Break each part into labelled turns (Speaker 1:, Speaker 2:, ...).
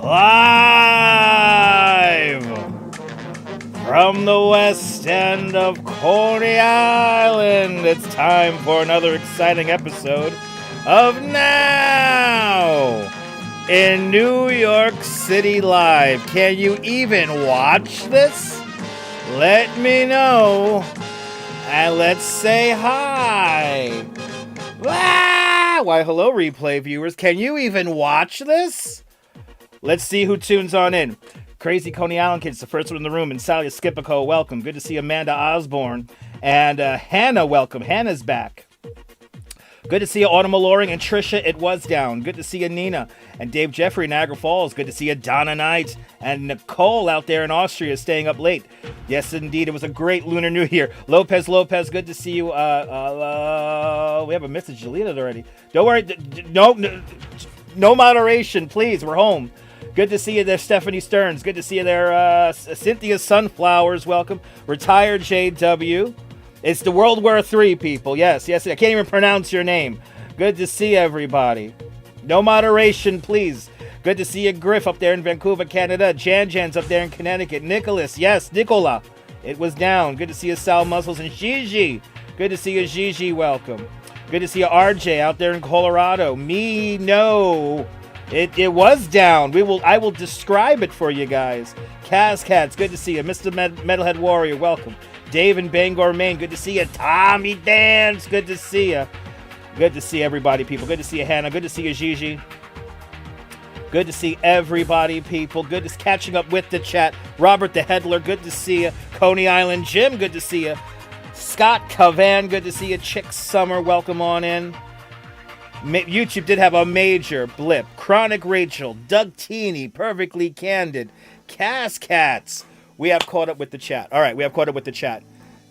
Speaker 1: Live from the west end of Coney Island, it's time for another exciting episode of Now in New York City Live. Can you even watch this? Let me know, and let's say hi. Why, hello, replay viewers. Can you even watch this? Let's see who tunes on in. Crazy Coney Island Kids, the first one in the room, and Sally Skipico, welcome. Good to see Amanda Osborne. And Hannah, welcome. Hannah's back. Good to see you, Autumn Alluring, and Trisha, it was down. Good to see you, Nina. And Dave Jeffrey, Niagara Falls. Good to see you, Donna Knight. And Nicole out there in Austria staying up late. Yes, indeed, it was a great Lunar New Year. Lopez, good to see you. We have a message deleted already. Don't worry, no moderation, please, we're home. Good to see you there, Stephanie Stearns. Good to see you there, Cynthia Sunflowers, welcome. Retired JW. It's the World War III, people. Yes, I can't even pronounce your name. Good to see everybody. No moderation, please. Good to see you, Griff, up there in Vancouver, Canada. Jan's up there in Connecticut. Nicholas, yes, Nicola. It was down. Good to see you, Sal Muscles, and Gigi. Good to see you, Gigi, welcome. Good to see you, RJ, out there in Colorado. Me, no. It was down. I will describe it for you guys. Cats, good to see you. Mr. Metalhead Warrior, welcome. Dave in Bangor, Maine, good to see you. Tommy Dance, good to see you. Good to see everybody, people. Good to see you, Hannah. Good to see you, Gigi. Good to see everybody, people. Good to catching up with the chat. Robert the Headler, good to see you. Coney Island Jim, good to see you. Scott Cavan, good to see you. Chick Summer, welcome on in. YouTube did have a major blip. Chronic Rachel, Doug Teeny, Perfectly Candid, Cats. We have caught up with the chat. All right, we have caught up with the chat.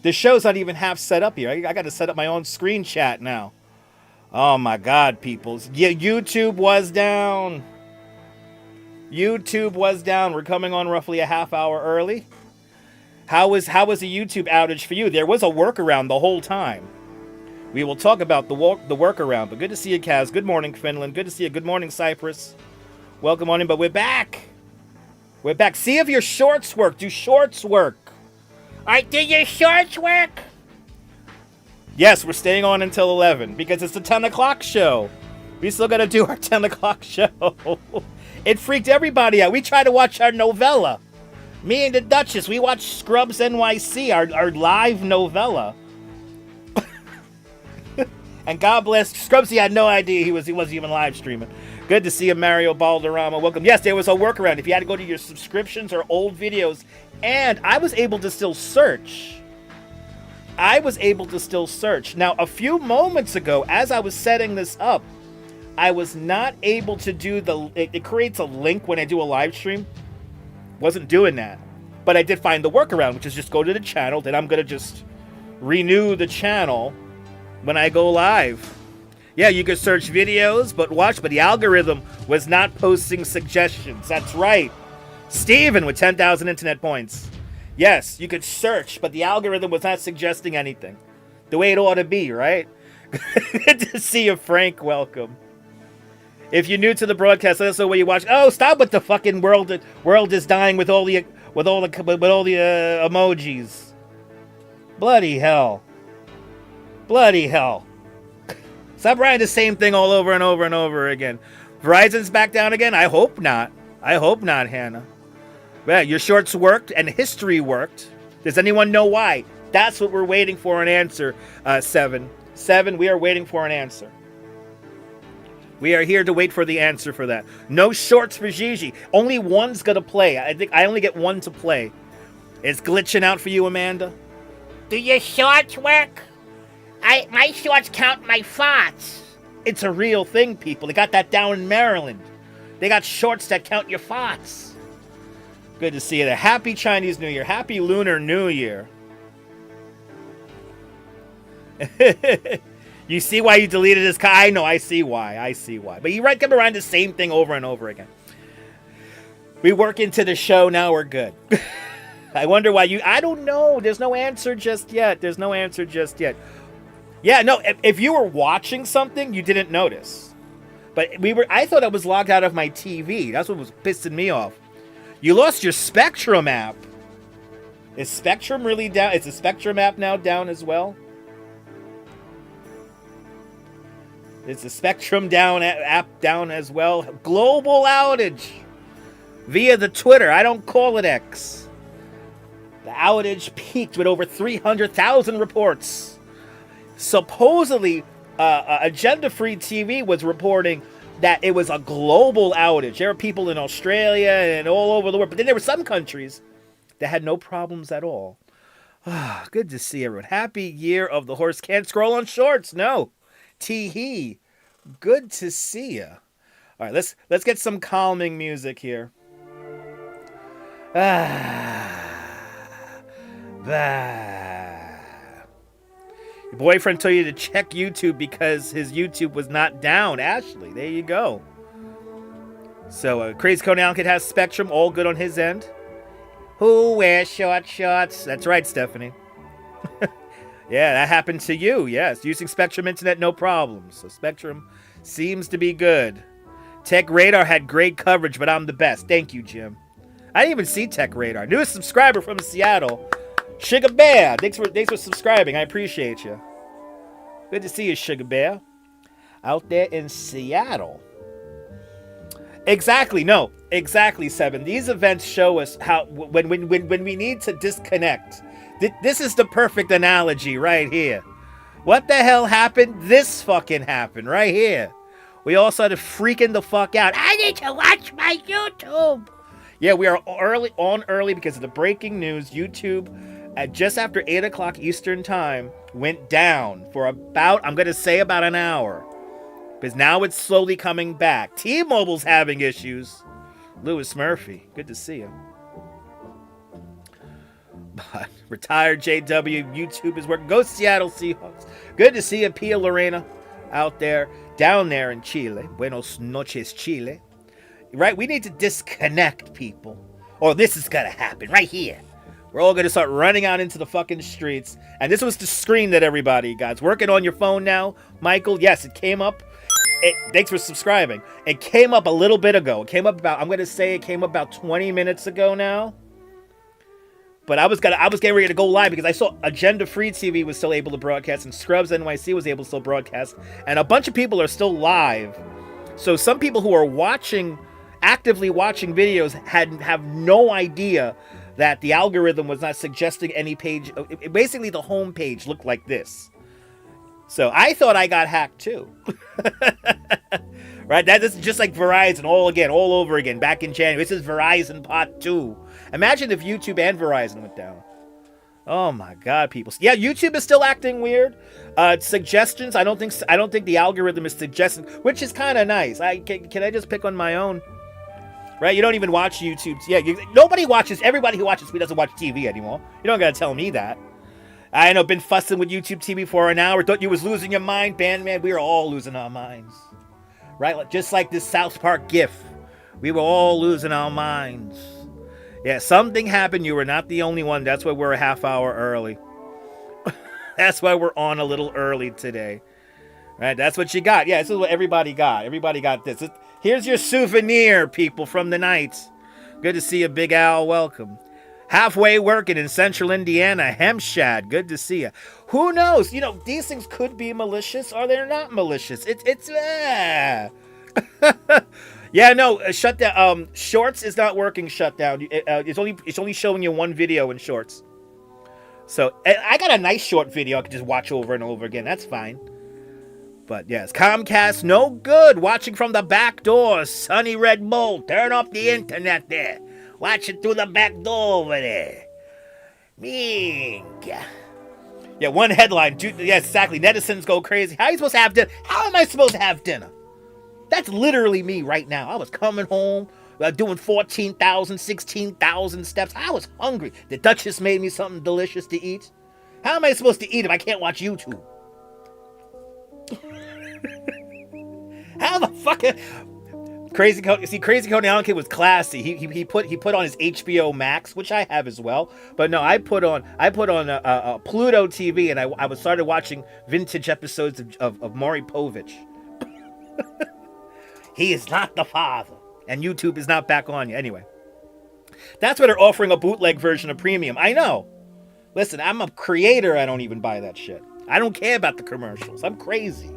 Speaker 1: The show's not even half set up here. I got to set up my own screen chat now. Oh my God, people. Yeah, YouTube was down. We're coming on roughly a half hour early. How was a YouTube outage for you? There was a workaround the whole time. We will talk about the workaround, but good to see you, Kaz. Good morning, Finland. Good to see you. Good morning, Cyprus. Welcome on in, but we're back. We're back. See if your shorts work. Do shorts work? All right, do your shorts work? Yes, we're staying on until 11 because it's the 10 o'clock show. We still got to do our 10 o'clock show. It freaked everybody out. We tried to watch our novella. Me and the Duchess, we watched Scrubs NYC, our live novella. And God bless Scrubs, he had no idea he wasn't even live streaming. Good to see you, Mario Balderrama. Welcome. Yes, there was a workaround. If you had to go to your subscriptions or old videos, and I was able to still search. Now, a few moments ago, as I was setting this up, I was not able to do it creates a link when I do a live stream. Wasn't doing that. But I did find the workaround, which is just go to the channel. Then I'm going to just renew the channel when I go live. Yeah, you could search videos, but the algorithm was not posting suggestions. That's right. Steven with 10,000 internet points. Yes, you could search, but the algorithm was not suggesting anything. The way it ought to be, right? Good to see you, Frank. Welcome. If you're new to the broadcast, let us know where you watch. Oh, stop with the fucking world is dying with all the emojis. Bloody hell. Stop writing the same thing all over and over and over again. Verizon's back down again? I hope not, Hannah. Yeah, your shorts worked and history worked. Does anyone know why? That's what we're waiting for an answer, 7. 7, we are waiting for an answer. We are here to wait for the answer for that. No shorts for Gigi. Only one's going to play. I think I only get one to play. It's glitching out for you, Amanda. Do your shorts work? My shorts count my farts. It's a real thing, people. They got that down in Maryland. They got shorts that count your farts. Good to see you there. Happy Chinese New Year. Happy Lunar New Year. You see why you deleted his I know, I see why. But you come around the same thing over and over again. We work into the show, now we're good. I wonder why I don't know. There's no answer just yet. Yeah, no, if you were watching something, you didn't notice. But I thought I was logged out of my TV. That's what was pissing me off. You lost your Spectrum app. Is Spectrum really down? Is the Spectrum app now down as well? Is the Spectrum app down as well? Global outage via the Twitter. I don't call it X. The outage peaked with over 300,000 reports. Supposedly, Agenda Free TV was reporting that it was a global outage. There were people in Australia and all over the world. But then there were some countries that had no problems at all. Good to see everyone. Happy year of the horse. Can't scroll on shorts. No. Tee-hee. Good to see ya. All right, let's get some calming music here. Your boyfriend told you to check YouTube because his YouTube was not down. Ashley, there you go. So, Crazy Cone Alkid has Spectrum, all good on his end. Who wears short shorts? That's right, Stephanie. Yeah, that happened to you, yes. Using Spectrum Internet, no problems. So Spectrum seems to be good. Tech Radar had great coverage, but I'm the best. Thank you, Jim. I didn't even see Tech Radar. Newest subscriber from Seattle. Sugar Bear, thanks for subscribing. I appreciate you. Good to see you, Sugar Bear. Out there in Seattle. Exactly, no. Exactly, Seven. These events show us how when we need to disconnect. This is the perfect analogy right here. What the hell happened? This fucking happened right here. We all started freaking the fuck out. I need to watch my YouTube. Yeah, we are early because of the breaking news. YouTube, at just after 8 o'clock Eastern time, went down for about an hour. Because now it's slowly coming back. T-Mobile's having issues. Lewis Murphy, good to see you. But retired JW, YouTube is working. Go Seattle Seahawks. Good to see you, Pia Lorena, out there, down there in Chile. Buenos noches, Chile. Right? We need to disconnect, people. Or this is going to happen right here. We're all going to start running out into the fucking streets. And this was the screen that everybody got. It's working on your phone now, Michael. Yes, it came up. Thanks for subscribing. It came up a little bit ago. It came up about 20 minutes ago now. But I was getting ready to go live because I saw Agenda Free TV was still able to broadcast and Scrubs NYC was able to still broadcast. And a bunch of people are still live. So some people who are actively watching videos have no idea that the algorithm was not suggesting any page. Basically, the home page looked like this. So I thought I got hacked too. Right? That is just like Verizon all over again, back in January. This is Verizon Part 2. Imagine if YouTube and Verizon went down. Oh my God, people. Yeah, YouTube is still acting weird. Suggestions, I don't think the algorithm is suggesting, which is kind of nice. Can I just pick on my own? Right? You don't even watch YouTube. Yeah, nobody watches. Everybody who watches me doesn't watch TV anymore. You don't got to tell me that. I know, been fussing with YouTube TV for an hour. Thought you was losing your mind, Bandman. We are all losing our minds. Right? Just like this South Park gif. We were all losing our minds. Yeah, something happened. You were not the only one. That's why we're a half hour early. That's why we're on a little early today. Right? That's what you got. Yeah, this is what everybody got. Everybody got this. Here's your souvenir, people, from the night. Good to see you, Big Al. Welcome. Halfway working in central Indiana, Hempshad. Good to see you. Who knows? You know, these things could be malicious or they're not malicious. Yeah, no, shutdown. Shorts is not working. Shutdown. It's only showing you one video in Shorts. So I got a nice short video I can just watch over and over again. That's fine. But yes, Comcast, no good. Watching from the back door. Sunny Red Bull. Turn off the internet there. Watch it through the back door over there. Mink. Yeah, one headline. Yeah, exactly. Netizens go crazy. How are you supposed to have dinner? How am I supposed to have dinner? That's literally me right now. I was coming home, doing 14,000, 16,000 steps. I was hungry. The Duchess made me something delicious to eat. How am I supposed to eat if I can't watch YouTube? How the fuck? Crazy Cody Allen Kid was classy. He put on his HBO Max, which I have as well. But no, I put on a Pluto TV, and I started watching vintage episodes of Maury Povich. He is not the father. And YouTube is not back on you. Anyway. That's why they're offering a bootleg version of Premium. I know. Listen, I'm a creator. I don't even buy that shit. I don't care about the commercials. I'm crazy.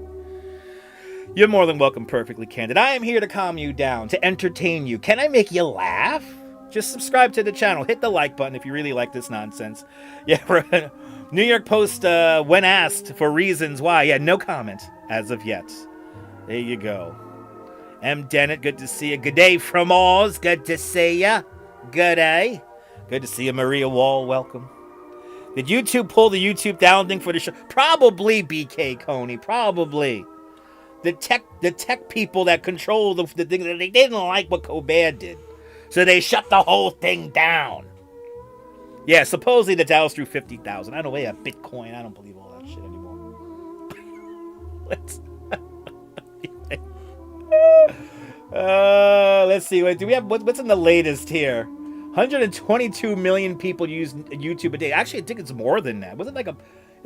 Speaker 1: You're more than welcome, Perfectly Candid. I am here to calm you down, to entertain you. Can I make you laugh? Just subscribe to the channel. Hit the like button if you really like this nonsense. Yeah, New York Post, when asked for reasons why, yeah, no comment as of yet. There you go. M. Dennett, good to see you. Good day from Oz. Good to see ya. Good day. Good to see you, Maria Wall. Welcome. Did YouTube pull the YouTube down thing for the show? Probably, BK Coney. Probably. The tech people that control the thing, they didn't like what Colbert did. So they shut the whole thing down. Yeah, supposedly the Dow's through 50,000. I don't weigh a Bitcoin. I don't believe all that shit anymore. Let's see. Wait, do we have what's in the latest here? 122 million people use YouTube a day. Actually, I think it's more than that. Isn't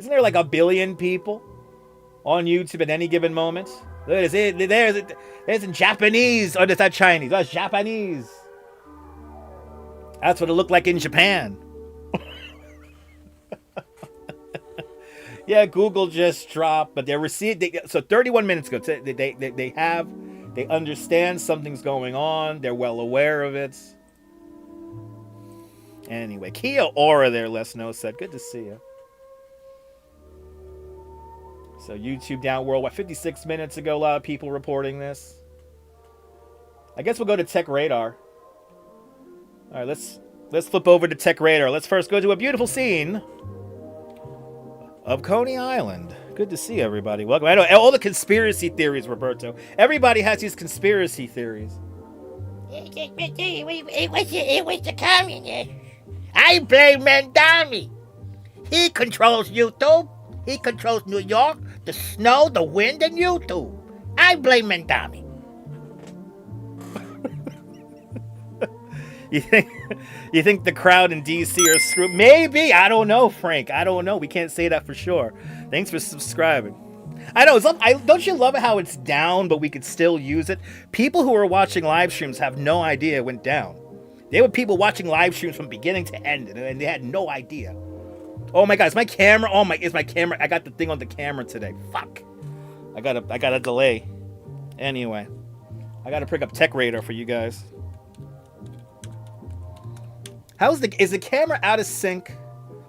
Speaker 1: there like a billion people on YouTube at any given moment? There's in Japanese. Oh, that's not Chinese. That's Japanese. That's what it looked like in Japan. Yeah, Google just dropped, but they're received. So 31 minutes ago, they understand something's going on. They're well aware of it. Anyway, Kia Ora there, Lesno said. Good to see you. So YouTube down worldwide. 56 minutes ago, a lot of people reporting this. I guess we'll go to Tech Radar. All right, let's flip over to Tech Radar. Let's first go to a beautiful scene of Coney Island. Good to see everybody. Welcome. I know all the conspiracy theories, Roberto. Everybody has these conspiracy theories.
Speaker 2: It was the communists. I blame Mandami. He controls YouTube. He controls New York, the snow, the wind, and YouTube. I blame Mandami.
Speaker 1: You think the crowd in DC are screwed? Maybe. I don't know, Frank. I don't know. We can't say that for sure. Thanks for subscribing. I know. Don't you love it how it's down, but we could still use it? People who are watching live streams have no idea it went down. There were people watching live streams from beginning to end, and they had no idea. Oh my God, is my camera? Is my camera? I got the thing on the camera today. Fuck. I got a delay. Anyway, I got to pick up Tech Radar for you guys. Is the camera out of sync?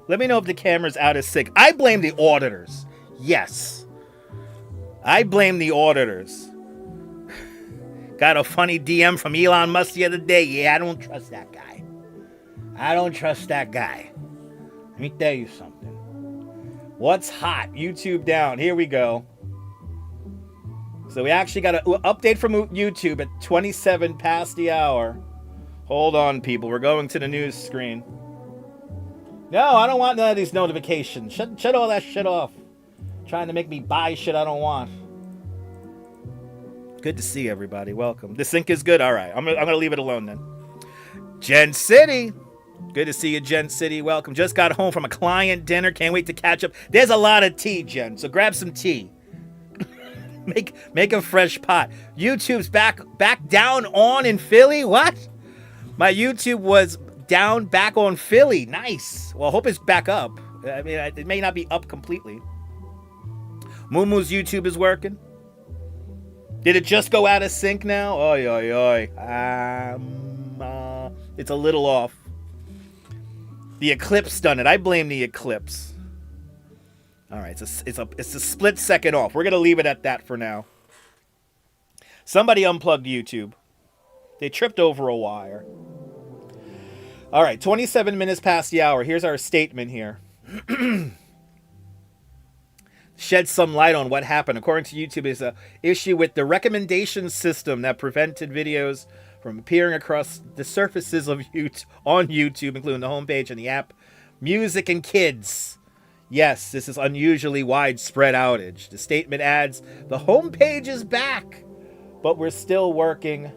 Speaker 1: Let me know if the camera's out of sync. I blame the auditors. Yes. I blame the auditors. Got a funny DM from Elon Musk the other day. Yeah, I don't trust that guy. Let me tell you something. What's hot? YouTube down. Here we go. So we actually got an update from YouTube at 27 past the hour. Hold on, people. We're going to the news screen. No, I don't want none of these notifications. Shut all that shit off. Trying to make me buy shit I don't want. Good to see everybody. Welcome. The sync is good? All right. I'm gonna leave it alone then. Gen City. Good to see you, Gen City. Welcome. Just got home from a client dinner. Can't wait to catch up. There's a lot of tea, Jen. So grab some tea. Make a fresh pot. YouTube's back down on in Philly. What? My YouTube was back on Philly. Nice. Well, I hope it's back up. I mean, it may not be up completely. Moomoo's YouTube is working. Did it just go out of sync now? Oy, oy, oy. It's a little off. The eclipse done it. I blame the eclipse. All right, it's a split second off. We're gonna leave it at that for now. Somebody unplugged YouTube. They tripped over a wire. All right, 27 minutes past the hour. Here's our statement here. Shed some light on what happened. According to YouTube, is an issue with the recommendation system that prevented videos from appearing across the surfaces of YouTube, on YouTube, including the homepage and the app, music, and kids. Yes, this is unusually widespread outage. The statement adds, the homepage is back, but we're still working.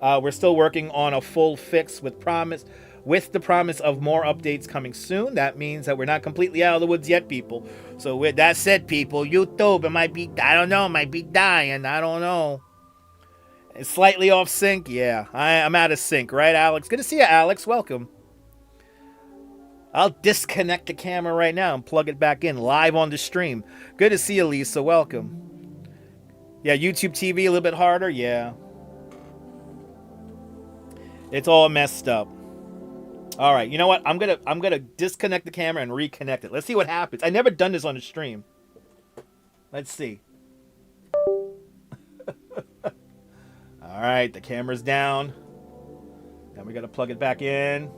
Speaker 1: We're still working on a full fix with the promise of more updates coming soon. That means that we're not completely out of the woods yet, people. So with that said, people, YouTube, might be dying. I don't know. It's slightly off sync. Yeah, I'm out of sync, right, Alex? Good to see you, Alex. Welcome. I'll disconnect the camera right now and plug it back in live on the stream. Good to see you, Lisa. Welcome. Yeah, YouTube TV a little bit harder. Yeah. It's all messed up. All right, you know what? I'm gonna disconnect the camera and reconnect it. Let's see what happens. I never done this on the stream. Let's see. All right, the camera's down. Now we gotta plug it back in.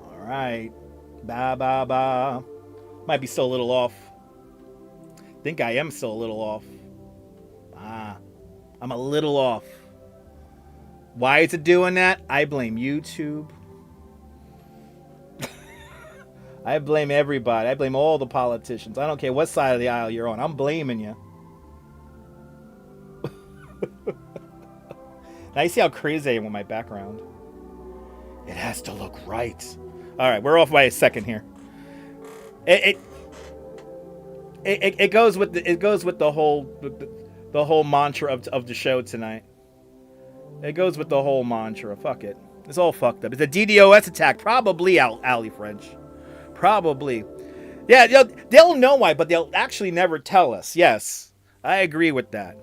Speaker 1: All right. Ba. Might be still a little off. Think I am still a little off. I'm a little off. Why is it doing that? I blame YouTube. I blame everybody. I blame all the politicians. I don't care what side of the aisle you're on. I'm blaming you. Now you see how crazy I am with my background. It has to look right. All right, we're off by a second here. It goes with the whole mantra of the show tonight. It goes with the whole mantra. Fuck it. It's all fucked up. It's a DDoS attack. Probably, Ali French. Probably. Yeah, they'll know why, but they'll actually never tell us. Yes, I agree with that.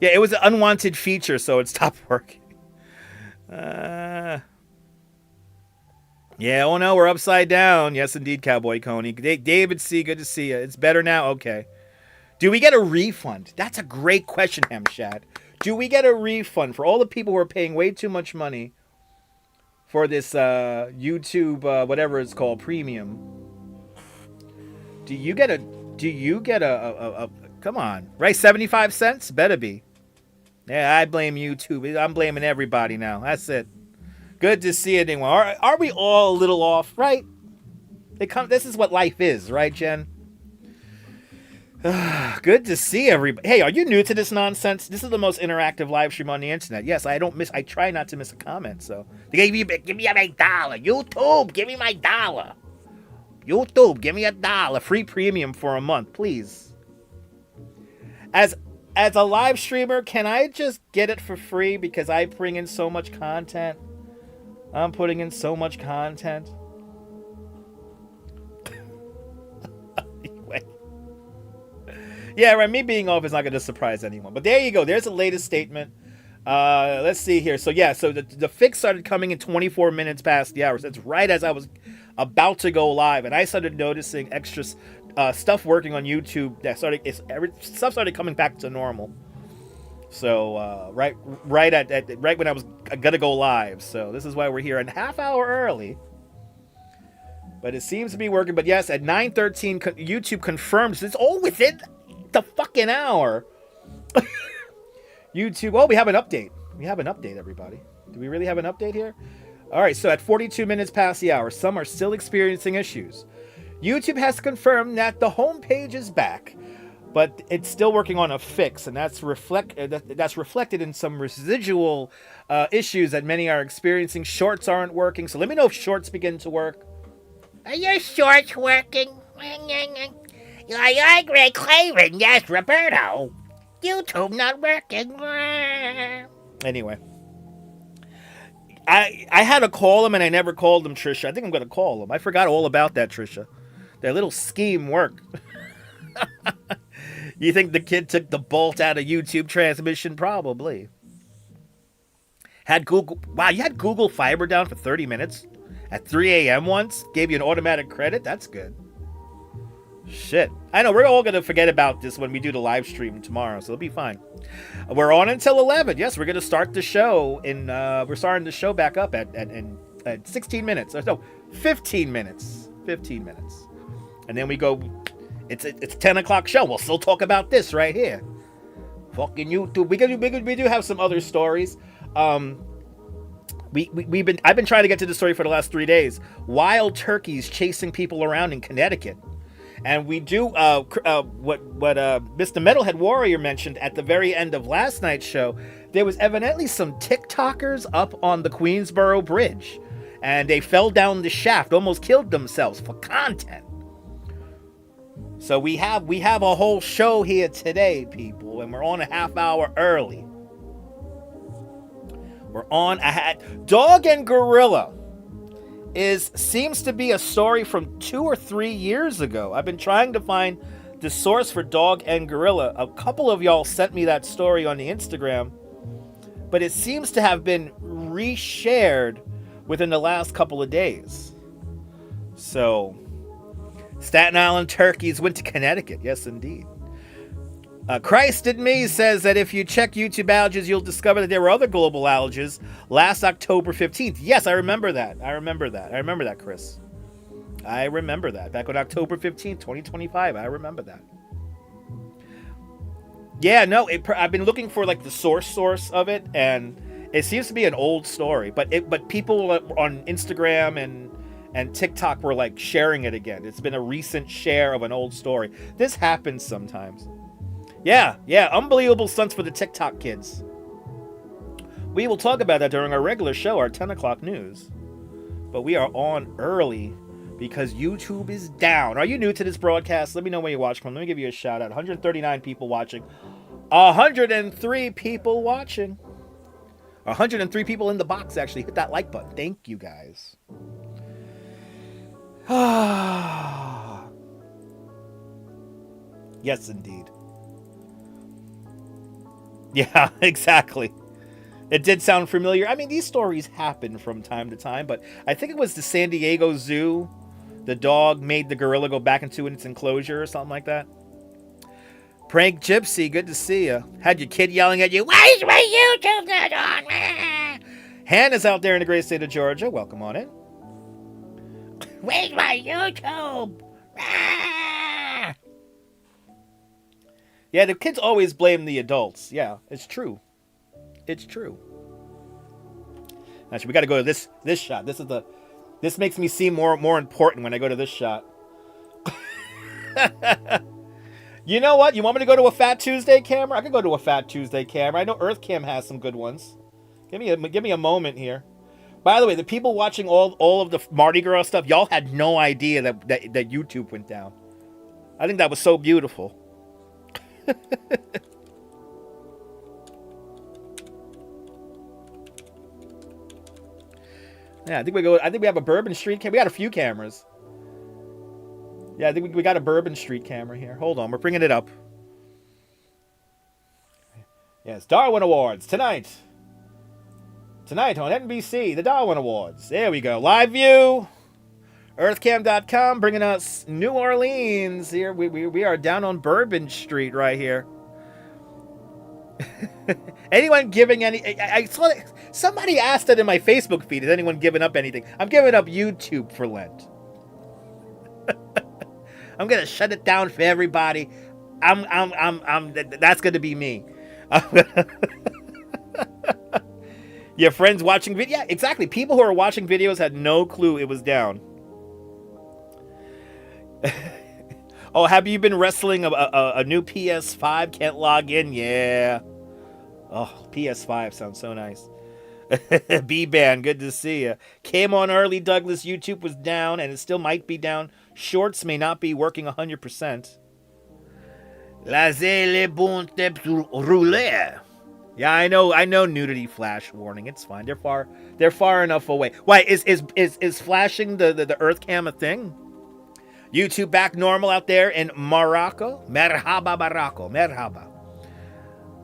Speaker 1: Yeah, it was an unwanted feature, so it stopped working. Yeah, oh no, we're upside down. Yes, indeed, Cowboy Coney. David C., good to see you. It's better now? Okay. Do we get a refund? That's a great question, Hamshad. Do we get a refund for all the people who are paying way too much money for this YouTube, whatever it's called, premium? Do you get a come on, right? 75 cents? Better be. Yeah, I blame YouTube. I'm blaming everybody now. That's it. Good to see anyone. Are we all a little off, right? This is what life is, right, Jen? Good to see everybody. Hey, are you new to this nonsense? This is the most interactive live stream on the internet. Yes, I try not to miss a comment. So give me my dollar. YouTube, give me my dollar. YouTube, give me $1. Free premium for a month, please. As a live streamer, can I just get it for free because I bring in so much content? I'm putting in so much content. Anyway. Yeah, right. Me being off is not going to surprise anyone. But there you go. There's the latest statement. Let's see here. So yeah, so the fix started coming in 24 minutes past the hour. That's right as I was about to go live, and I started noticing extra stuff working on YouTube. Stuff started coming back to normal. So right when I was gonna go live. So this is why we're here a half hour early. But it seems to be working. But yes, at 9:13, YouTube confirms it's all within the fucking hour. YouTube. Oh, we have an update. We have an update, everybody. Do we really have an update here? All right. So at 42 minutes past the hour, some are still experiencing issues. YouTube has confirmed that the homepage is back, but it's still working on a fix, and that's reflected in some residual issues that many are experiencing. Shorts aren't working, so let me know if shorts begin to work.
Speaker 2: Are your shorts working? Yeah, Greg Clavin. Yes, Roberto. YouTube not working.
Speaker 1: Anyway. I had to call him, and I never called him, Trisha. I think I'm going to call him. I forgot all about that, Trisha. That little scheme worked. You think the kid took the bolt out of YouTube transmission? Probably. Wow, you had Google Fiber down for 30 minutes? At 3 a.m. once? Gave you an automatic credit? That's good. Shit. I know, we're all going to forget about this when we do the live stream tomorrow, so it'll be fine. We're on until 11. Yes, we're going to start the show we're starting the show back up at 16 minutes. No, 15 minutes. 15 minutes. And then we go, it's a 10 o'clock show. We'll still talk about this right here. Fucking YouTube. We do have some other stories. I've been trying to get to the story for the last 3 days. Wild turkeys chasing people around in Connecticut. And we do what Mr. Metalhead Warrior mentioned at the very end of last night's show. There was evidently some TikTokers up on the Queensboro Bridge, and they fell down the shaft, almost killed themselves for content. So we have a whole show here today, people, and we're on a half hour early. We're on Dog and Gorilla seems to be a story from 2 or 3 years ago. I've been trying to find the source for Dog and Gorilla. A couple of y'all sent me that story on the Instagram, but it seems to have been reshared within the last couple of days. So, Staten Island turkeys went to Connecticut. Yes, indeed. Christ in Me says that if you check YouTube outages, you'll discover that there were other global outages last October 15th. Yes, I remember that. I remember that, Chris. I remember that. Back on October 15th, 2025. I remember that. Yeah, no, I've been looking for like the source of it, and it seems to be an old story. But people on Instagram and TikTok were like sharing it again. It's been a recent share of an old story. This happens sometimes. Yeah, unbelievable stunts for the TikTok kids. We will talk about that during our regular show, our 10 o'clock news. But we are on early because YouTube is down. Are you new to this broadcast? Let me know where you watch from. Let me give you a shout out. 139 people watching. 103 people watching. 103 people in the box, actually. Hit that like button. Thank you, guys. Yes, indeed. Yeah, exactly. It did sound familiar. I mean, these stories happen from time to time, but I think it was the San Diego Zoo. The dog made the gorilla go back into its enclosure or something like that. Prank Gypsy, good to see you. Had your kid yelling at you, "Why is my YouTube not on?" Hannah's out there in the great state of Georgia. Welcome on in.
Speaker 2: Where's my YouTube?
Speaker 1: Yeah, the kids always blame the adults. Yeah, it's true. It's true. Actually, we got to go to this shot. This makes me seem more important when I go to this shot. You know what? You want me to go to a Fat Tuesday camera? I could go to a Fat Tuesday camera. I know EarthCam has some good ones. Give me a moment here. By the way, the people watching all of the Mardi Gras stuff, y'all had no idea that YouTube went down. I think that was so beautiful. Yeah, I think we have a Bourbon Street camera. We got a few cameras. Yeah, I think we got a Bourbon Street camera here. Hold on, we're bringing it up. Yes, Darwin Awards tonight. Tonight on NBC, the Darwin Awards. There we go. Live view. Earthcam.com bringing us New Orleans here. We are down on Bourbon Street right here. Anyone giving any... I saw somebody asked it in my Facebook feed. Is anyone giving up anything? I'm giving up YouTube for Lent. I'm gonna shut it down for everybody. That's gonna be me. Your friends watching video? Yeah, exactly. People who are watching videos had no clue it was down. Oh, have you been wrestling a new PS5? Can't log in? Yeah. Oh, PS5 sounds so nice. B-Band, good to see you. Came on early, Douglas. YouTube was down, and it still might be down. Shorts may not be working 100%. Laissez les bons tips rouler. Yeah, I know. Nudity flash warning. It's fine. They're far enough away. Why is flashing the Earthcam a thing? YouTube back normal out there in Morocco. Merhaba, Morocco. Merhaba.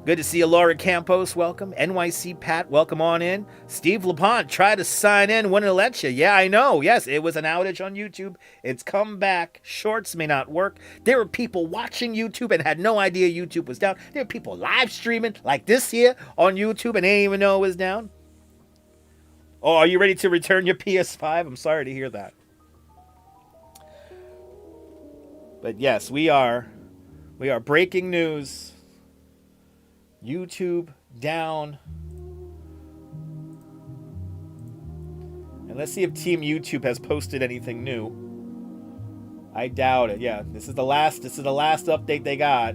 Speaker 1: Good to see you, Laura Campos. Welcome. NYC Pat, welcome on in. Steve LaPont, try to sign in. Wouldn't let you. Yeah, I know. Yes, it was an outage on YouTube. It's come back. Shorts may not work. There were people watching YouTube and had no idea YouTube was down. There were people live streaming like this here on YouTube and they didn't even know it was down. Oh, are you ready to return your PS5? I'm sorry to hear that. But yes, we are breaking news. YouTube down. And let's see if Team YouTube has posted anything new. I doubt it. Yeah, this is the last update they got.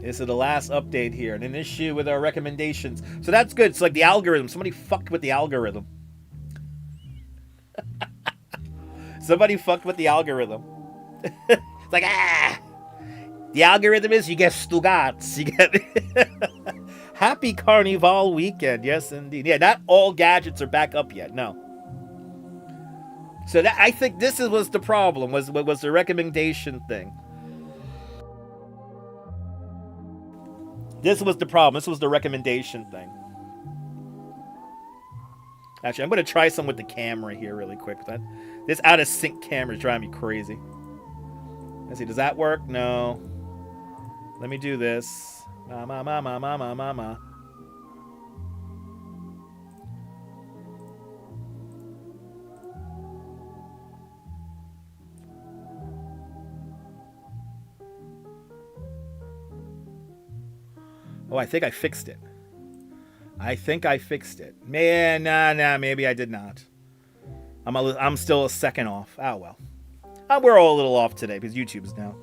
Speaker 1: This is the last update here. And an issue with our recommendations. So that's good. It's like the algorithm. Somebody fucked with the algorithm. Somebody fucked with the algorithm. It's like, the algorithm is you get Stugats. You get Happy Carnival weekend. Yes, indeed. Yeah, not all gadgets are back up yet. No. So that, I think this was the problem, was the recommendation thing. This was the problem. This was the recommendation thing. Actually, I'm going to try some with the camera here really quick. This out of sync camera is driving me crazy. Let's see, does that work? No. Let me do this. Mama. Oh, I think I fixed it. Man, nah, maybe I did not. I'm still a second off. Oh, well. We're all a little off today because YouTube's now.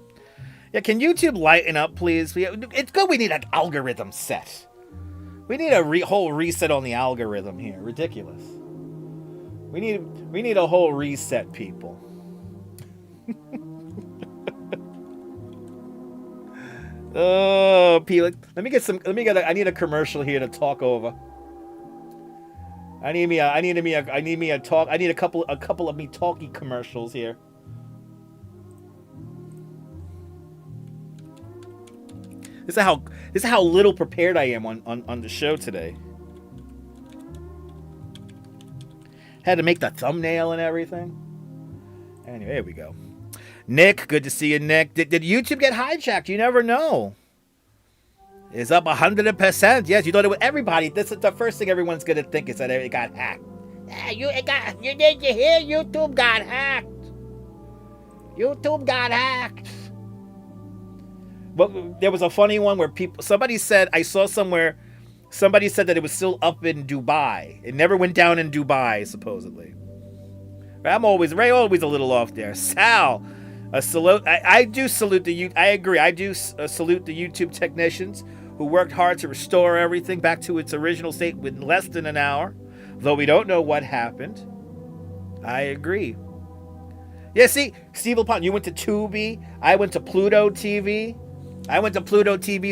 Speaker 1: Yeah, can YouTube lighten up, please? It's good we need an algorithm set. We need a whole reset on the algorithm here. Ridiculous. We need a whole reset, people. Oh, P. I need a commercial here to talk over. I need a couple of me talky commercials here. This is how little prepared I am on the show today. Had to make the thumbnail and everything. Anyway, here we go. Nick, good to see you, Nick. Did YouTube get hijacked? You never know. It's up 100%. Yes, you thought it was everybody. This is the first thing everyone's gonna think is that it got hacked.
Speaker 2: Yeah, did you hear? YouTube got hacked. YouTube got hacked.
Speaker 1: But there was a funny one where somebody said that it was still up in Dubai. It never went down in Dubai, supposedly. I'm always a little off there. Sal, a salute. I do salute I agree. I do salute the YouTube technicians who worked hard to restore everything back to its original state within less than an hour, though we don't know what happened. I agree. Yeah, see, Steve LaPont, you went to Tubi. I went to Pluto TV.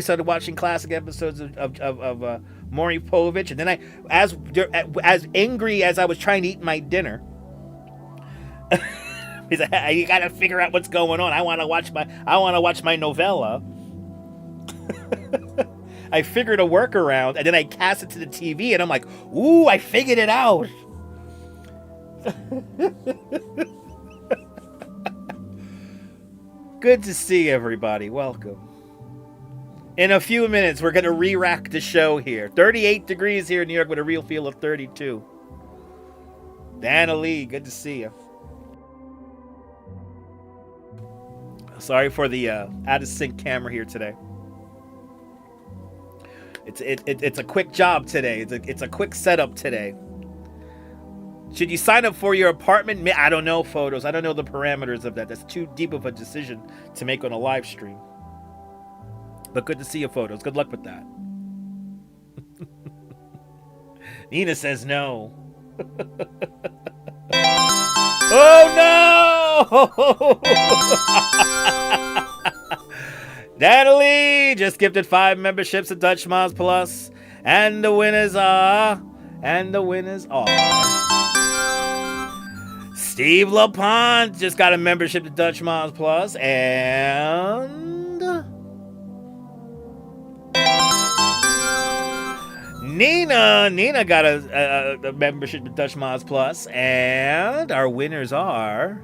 Speaker 1: Started watching classic episodes of Maury Povich, and then as angry as I was trying to eat my dinner, he's like, you gotta figure out what's going on. I want to watch my novella. I figured a workaround, and then I cast it to the TV, and I'm like, ooh, I figured it out. Good to see everybody. Welcome. In a few minutes, we're going to re-rack the show here. 38 degrees here in New York with a real feel of 32. Dana Lee, good to see you. Sorry for the out of sync camera here today. It's a quick job today. It's a quick setup today. Should you sign up for your apartment? I don't know, photos. I don't know the parameters of that. That's too deep of a decision to make on a live stream. But good to see your photos. Good luck with that. Nina says no. Oh no! Natalie just gifted 5 memberships at Dutch Miles Plus. And the winners are... Steve LaPont just got a membership to Dutch Miles Plus, and Nina got a membership to Dutch Miles Plus, and our winners are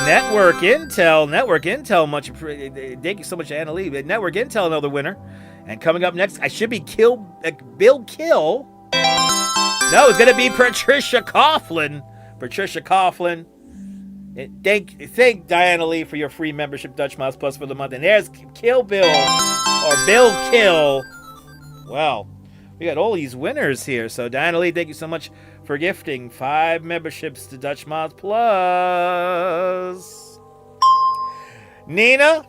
Speaker 1: Network Intel. Thank you so much, Anna Lee. Network Intel, another winner. And coming up next, I should be Bill Kill. No, it's going to be Patricia Coughlin. Thank Diana Lee for your free membership, Dutch Miles Plus, for the month. And there's Kill Bill, or Bill Kill. Wow, we got all these winners here. So Diana Lee, thank you so much for gifting 5 memberships to Dutch Miles Plus. Nina,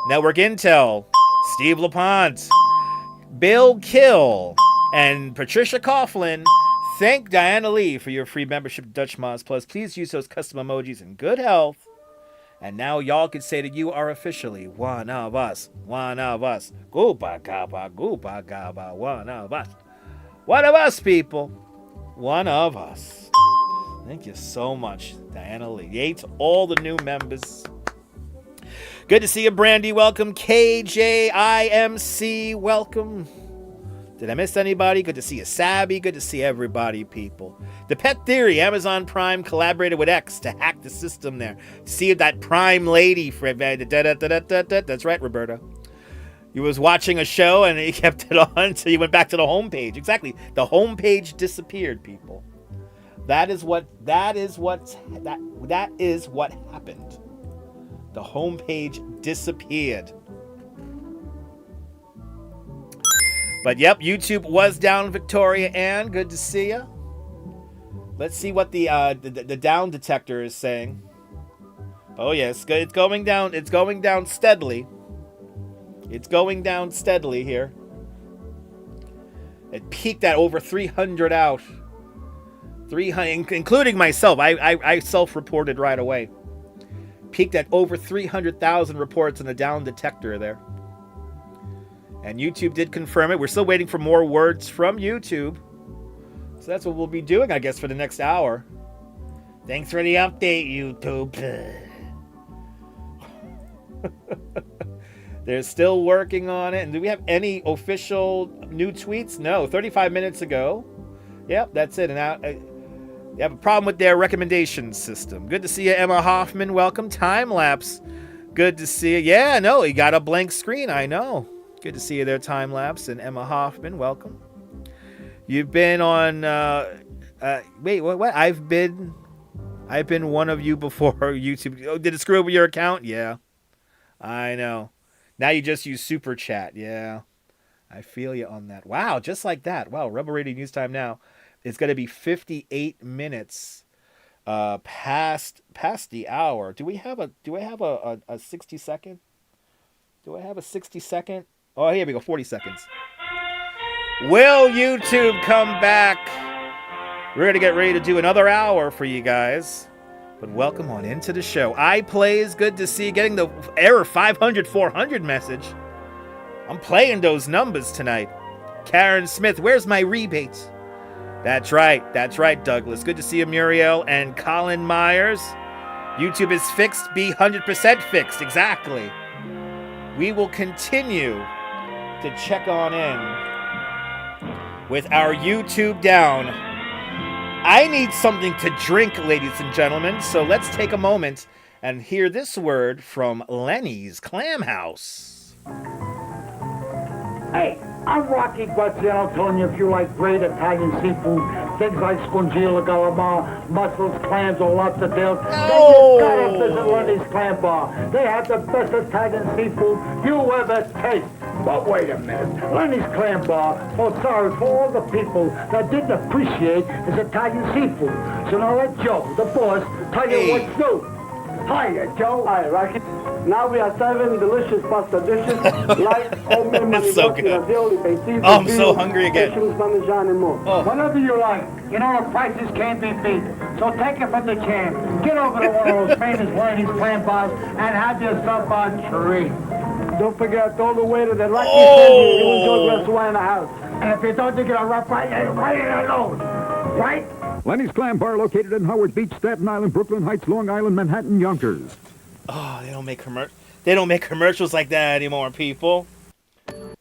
Speaker 1: Network Intel, Steve LaPont, Bill Kill, and Patricia Coughlin, thank Diana Lee for your free membership to Dutch Mods Plus. Please use those custom emojis in good health. And now y'all can say that you are officially one of us. One of us. Goopa gaba, goopa gaba, one of us. One of us, people. One of us. Thank you so much, Diana Lee. Yay to all the new members. Good to see you, Brandy. Welcome. KJIMC. Welcome. Did I miss anybody? Good to see you, Sabby. Good to see everybody, people. The Pet Theory, Amazon Prime collaborated with X to hack the system there. See if that Prime lady, that's right, Roberta. You was watching a show and he kept it on, so you went back to the homepage. Exactly, the homepage disappeared, people. That is what happened. The homepage disappeared. But yep, YouTube was down, Victoria Ann. Good to see you. Let's see what the down detector is saying. Oh yes, it's going down. It's going down steadily. It's going down steadily here. It peaked at over 300 out. 300, including myself. I self-reported right away. Peaked at over 300,000 reports in the down detector there. And YouTube did confirm it. We're still waiting for more words from YouTube. So that's what we'll be doing, I guess, for the next hour. Thanks for the update, YouTube. They're still working on it. And do we have any official new tweets? No, 35 minutes ago. Yep, that's it. And now they have a problem with their recommendation system. Good to see you, Emma Hoffman. Welcome. Time lapse. Good to see you. Yeah, no, you got a blank screen. I know. Good to see you there, Time Lapse, and Emma Hoffman. Welcome. You've been on. Wait, what? I've been one of you before YouTube. Oh, did it screw up your account? Yeah, I know. Now you just use Super Chat. Yeah, I feel you on that. Wow, just like that. Wow, Rebel Radio News Time now. It's going to be 58 minutes past the hour. Do I have a 60 second? Do I have a 60 second? Oh, here we go, 40 seconds. Will YouTube come back? We're going to get ready to do another hour for you guys. But welcome on into the show. iPlays, good to see you. Getting the error 500, 400 message. I'm playing those numbers tonight. Karen Smith, where's my rebates? That's right, Douglas. Good to see you, Muriel and Colin Myers. YouTube is fixed, be 100% fixed, exactly. We will continue to check on in with our YouTube down. I need something to drink, ladies and gentlemen, so let's take a moment and hear this word from Lenny's Clam House.
Speaker 3: Hey, I'm Rocky Guaziano telling you if you like great Italian seafood, things like spongilla, calamar, mussels, clams, or lobster tails, then you gotta visit Lenny's Clam Bar. They have the best Italian seafood you ever taste. But wait a minute, Lenny's Clam Bar felt sorry for all the people that didn't appreciate his Italian seafood. So now let Joe, the boss, tell you what's new. Hiya, Joe. Hi, Rocky. Now we are serving delicious pasta dishes like
Speaker 1: It's so good. Oh, I'm so hungry again.
Speaker 3: Whatever you like. You know the prices can't be beat. So take it from the can. Get over to one of those famous Lenny's Clam Bars and have yourself a treat. Don't forget, all the way to the Rocky family. You enjoy glass of wine in the house. And if you don't think you're a rough ride, you're right in the nose. Right?
Speaker 4: Lenny's Clam Bar, located in Howard Beach, Staten Island, Brooklyn Heights, Long Island, Manhattan, Yonkers.
Speaker 1: Oh, they don't make commercials like that anymore, people.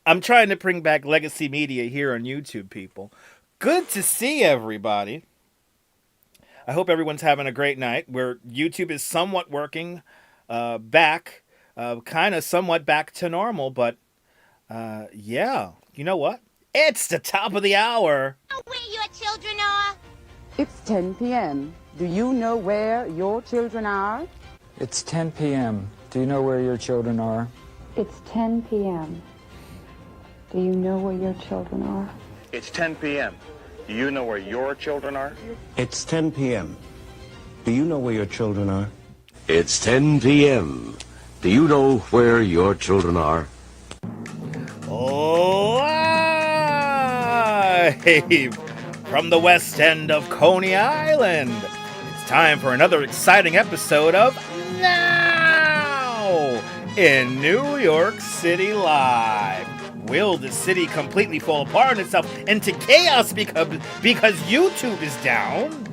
Speaker 1: I'm trying to bring back legacy media here on YouTube, people. Good to see everybody. I hope everyone's having a great night. Where YouTube is somewhat working back, kind of somewhat back to normal, but yeah, you know what? It's the top of the hour.
Speaker 5: Know where your children are?
Speaker 6: It's 10 p.m. Do you know where your children are?
Speaker 7: It's 10 p.m. Do you know where your children are?
Speaker 8: It's 10 p.m. Do you know where your children are?
Speaker 9: It's 10 p.m. Do you know where your children are?
Speaker 10: It's 10 p.m. Do you know where your children are?
Speaker 11: It's 10 p.m. Do you know where your children are?
Speaker 1: Live from the west end of Coney Island. It's time for another exciting episode of Now in New York City Live. Will the city completely fall apart itself into chaos because YouTube is down?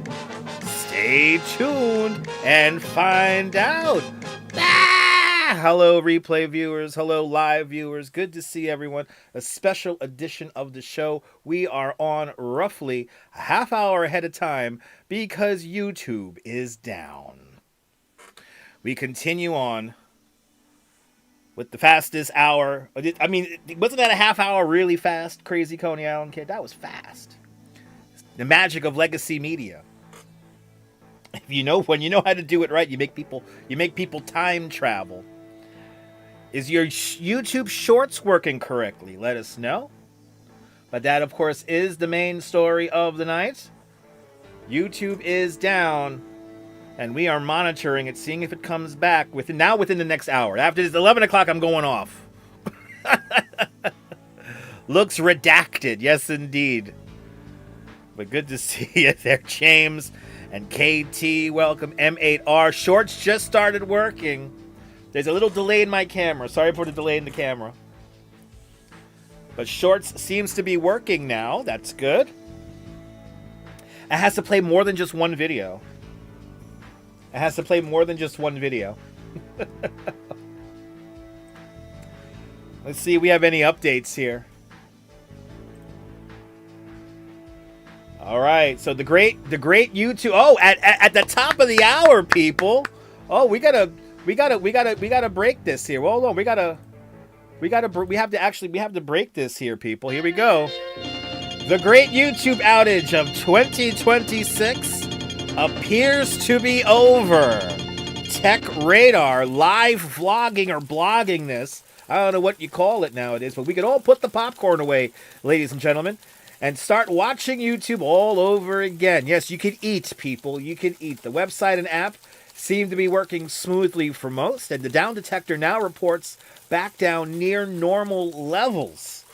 Speaker 1: Stay tuned and find out. Hello, replay viewers. Hello, live viewers. Good to see everyone. A special edition of the show. We are on roughly a half hour ahead of time because YouTube is down. We continue on with the fastest hour. I mean, wasn't that a half hour really fast, Crazy Coney Island Kid? That was fast. The magic of legacy media. When you know how to do it right, you make people time travel. Is your YouTube Shorts working correctly? Let us know. But that, of course, is the main story of the night. YouTube is down, and we are monitoring it, seeing if it comes back within the next hour. After this 11 o'clock, I'm going off. Looks redacted, yes indeed. But good to see you there, James and KT. Welcome, M8R. Shorts just started working. There's a little delay in my camera. Sorry for the delay in the camera. But Shorts seems to be working now. That's good. It has to play more than just one video. Let's see if we have any updates here. All right. So the great YouTube. Oh, at the top of the hour, people. Oh, we gotta break this here. Hold on, we have to break this here, people. Here we go. The great YouTube outage of 2026 appears to be over. Tech Radar live vlogging or blogging this. I don't know what you call it nowadays, but we could all put the popcorn away, ladies and gentlemen, and start watching YouTube all over again. Yes, you can eat, people. You can eat. The website and app seem to be working smoothly for most, and the down detector now reports back down near normal levels.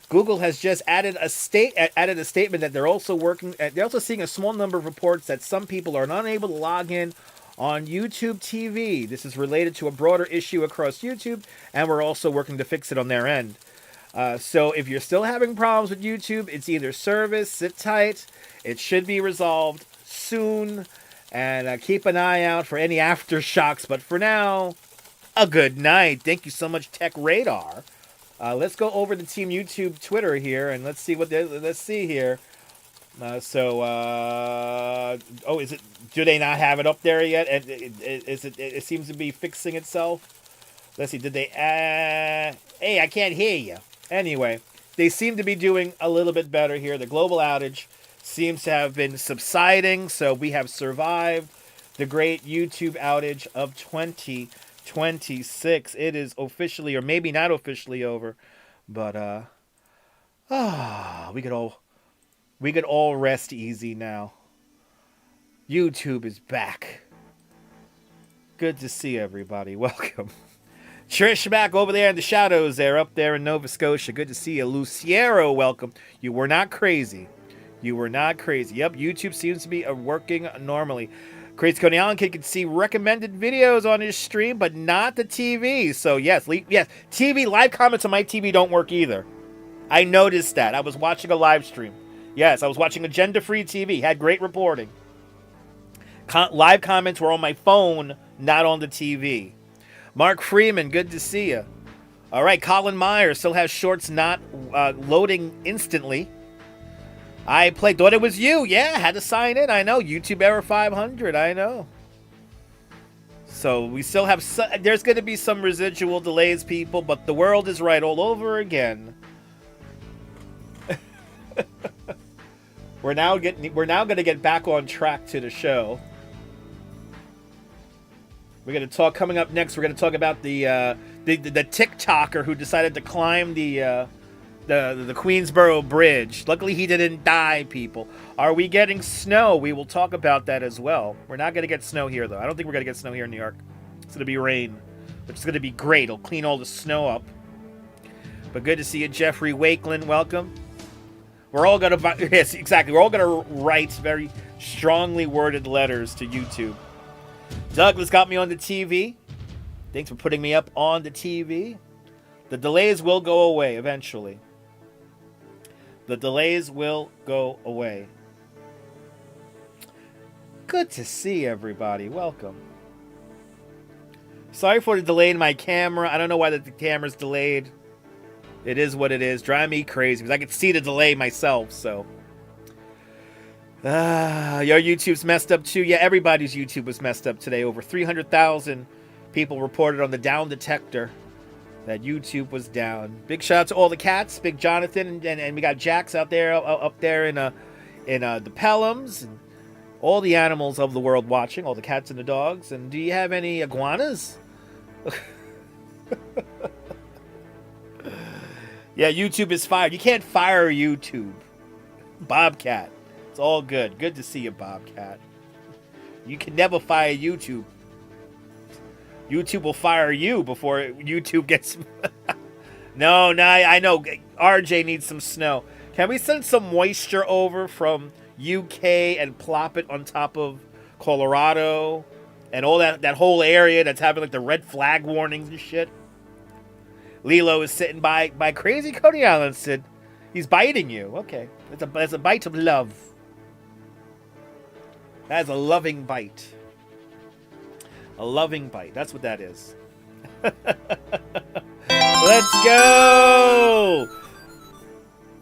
Speaker 1: Google has just added a statement that they're also seeing a small number of reports that some people are unable to log in on YouTube TV. This is related to a broader issue across YouTube, and we're also working to fix it on their end. So if you're still having problems with YouTube, it's either service, sit tight, it should be resolved soon. And keep an eye out for any aftershocks. But for now, a good night. Thank you so much, Tech Radar. Let's go over to Team YouTube Twitter here, and let's see here. Is it? Do they not have it up there yet? It seems to be fixing itself. Let's see. Did they? Hey, I can't hear you. Anyway, they seem to be doing a little bit better here. The global outage seems to have been subsiding, so we have survived the great YouTube outage of 2026. It is officially, or maybe not officially, over, but we could all rest easy now. YouTube is back. Good to see everybody. Welcome. Trish back over there in the shadows there, up there in Nova Scotia. Good to see you. Luciero, welcome. You were not crazy. Yep, YouTube seems to be working normally. Crazy Coney Island Kid can see recommended videos on his stream, but not the TV. So yes, TV live comments on my TV don't work either. I noticed that. I was watching a live stream. Yes, I was watching Agenda-Free TV. Had great reporting. Live comments were on my phone, not on the TV. Mark Freeman, good to see you. All right, Colin Meyer still has Shorts not loading instantly. I thought it was you. Yeah, had to sign in. I know. YouTube error 500. I know. So we still have... there's going to be some residual delays, people, but the world is right all over again. We're now going to get back on track to the show. We're going to talk... Coming up next, we're going to talk about the TikToker who decided to climb the Queensboro Bridge. Luckily, he didn't die, people. Are we getting snow? We will talk about that as well. We're not going to get snow here, though. I don't think we're going to get snow here in New York. It's going to be rain, which is going to be great. It'll clean all the snow up. But good to see you, Jeffrey Wakeland. Welcome. We're all going to, yes, exactly. We're all going to write very strongly worded letters to YouTube. Douglas got me on the TV. Thanks for putting me up on the TV. The delays will go away eventually. The delays will go away. Good to see everybody. Welcome. Sorry for the delay in my camera. I don't know why the camera's delayed. It is what it is. Drive me crazy because I can see the delay myself, so. Your YouTube's messed up too. Yeah, everybody's YouTube was messed up today. Over 300,000 people reported on the down detector that YouTube was down. Big shout out to all the cats. Big Jonathan and we got Jax out there up there in the Pelhams and all the animals of the world watching. All the cats and the dogs. And do you have any iguanas? Yeah, YouTube is fired. You can't fire YouTube. Bobcat. It's all good. Good to see you, Bobcat. You can never fire YouTube. YouTube will fire you before YouTube gets... No, I know. RJ needs some snow. Can we send some moisture over from UK and plop it on top of Colorado and all that whole area that's having like the red flag warnings and shit? Lilo is sitting by Crazy Coney Island, Sid. He's biting you. Okay. It's a bite of love. That is a loving bite. A loving bite. That's what that is. Let's go!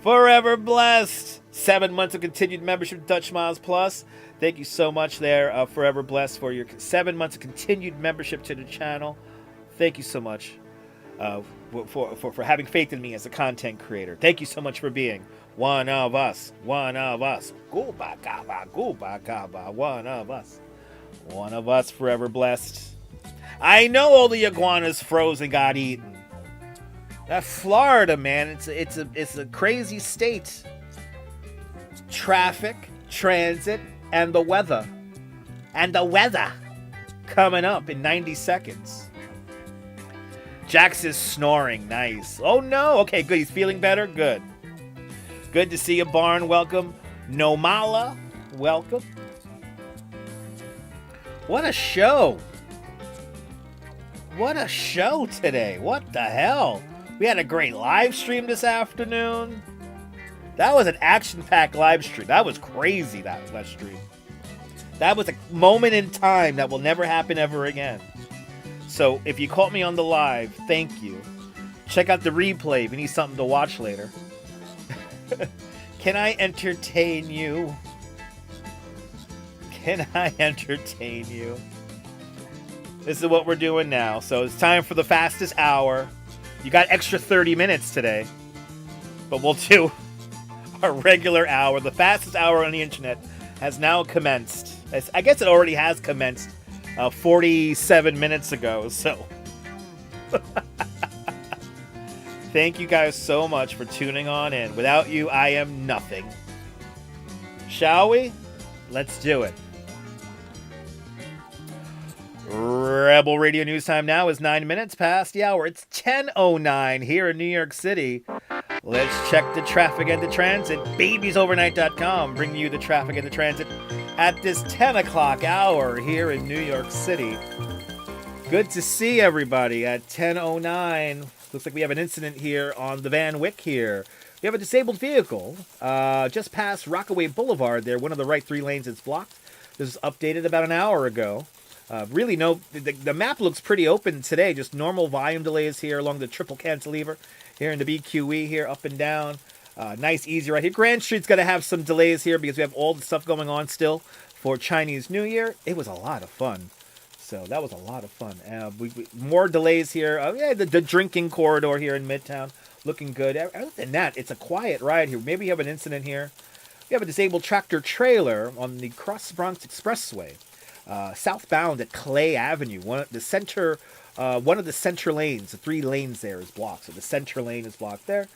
Speaker 1: Forever Blessed. 7 months of continued membership to Dutch Miles Plus. Thank you so much there, Forever Blessed, for your 7 months of continued membership to the channel. Thank you so much for having faith in me as a content creator. Thank you so much for being one of us. One of us. Gooba gaba, gooba gaba. One of us. One of us, Forever Blessed. I know all the iguanas froze and got eaten. That Florida, man, it's a crazy state. Traffic, transit, and the weather. And the weather coming up in 90 seconds. Jax is snoring. Nice. Oh, no. Okay, good. He's feeling better. Good. Good to see you, Barn. Welcome. Nomala. Welcome. What a show. What a show today. What the hell? We had a great live stream this afternoon. That was an action-packed live stream. That was crazy, that stream. That was a moment in time that will never happen ever again. So if you caught me on the live, thank you. Check out the replay if you need something to watch later. Can I entertain you? Can I entertain you? This is what we're doing now. So it's time for the fastest hour. You got extra 30 minutes today. But we'll do our regular hour. The fastest hour on the internet has now commenced. I guess it already has commenced 47 minutes ago. So thank you guys so much for tuning on in. Without you, I am nothing. Shall we? Let's do it. Rebel Radio News Time now is 9 minutes past the hour. It's 10:09 here in New York City. Let's check the traffic and the transit. Babiesovernight.com bringing you the traffic and the transit at this 10 o'clock hour here in New York City. Good to see everybody at 10:09. Looks like we have an incident here on the Van Wyck here. We have a disabled vehicle just past Rockaway Boulevard there. One of the right 3 lanes is blocked. This was updated about an hour ago. Really, the map looks pretty open today. Just normal volume delays here along the triple cantilever here in the BQE here, up and down. Nice, easy right here. Grand Street's going to have some delays here because we have all the stuff going on still for Chinese New Year. It was a lot of fun. So that was a lot of fun. More delays here. Yeah, the drinking corridor here in Midtown looking good. Other than that, it's a quiet ride here. Maybe you have an incident here. We have a disabled tractor trailer on the Cross Bronx Expressway. Southbound at Clay Avenue. One of the center lanes, the 3 lanes there is blocked. So the center lane is blocked there.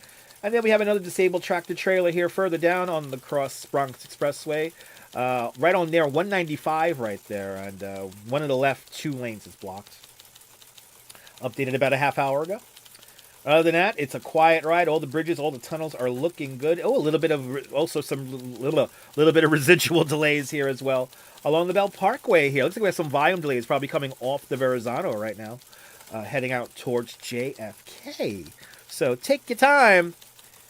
Speaker 1: And then we have another disabled tractor trailer here further down on the Cross Bronx Expressway. Right on there, 195 right there. And one of the left 2 lanes is blocked. Updated about a half hour ago. Other than that, it's a quiet ride. All the bridges, all the tunnels are looking good. Oh, a little bit of little bit of residual delays here as well along the Bell Parkway here. Looks like we have some volume delays probably coming off the Verrazano right now, heading out towards JFK. So take your time,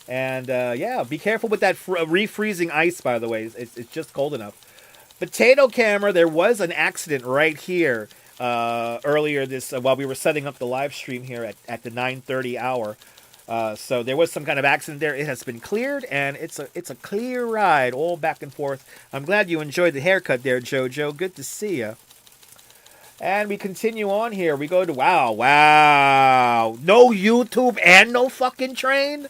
Speaker 1: and yeah, be careful with that refreezing ice. By the way, it's just cold enough. Potato Camera, there was an accident right here earlier this while we were setting up the live stream here at the 9:30 hour. So there was some kind of accident there. It has been cleared, and it's a clear ride all back and forth. I'm glad you enjoyed the haircut there, JoJo. Good to see you. And we continue on here. We go to wow. No YouTube and no fucking train?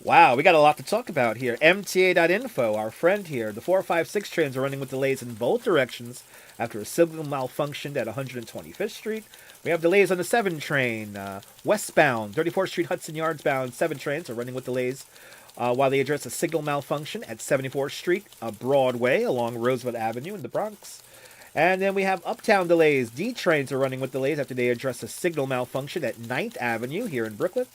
Speaker 1: Wow, we got a lot to talk about here. MTA.info, our friend here. The 456 trains are running with delays in both directions after a signal malfunctioned at 125th Street. We have delays on the 7 train. Westbound, 34th Street, Hudson Yards bound 7 trains are running with delays while they address a signal malfunction at 74th Street, Broadway, along Roosevelt Avenue in the Bronx. And then we have uptown delays. D trains are running with delays after they address a signal malfunction at 9th Avenue here in Brooklyn.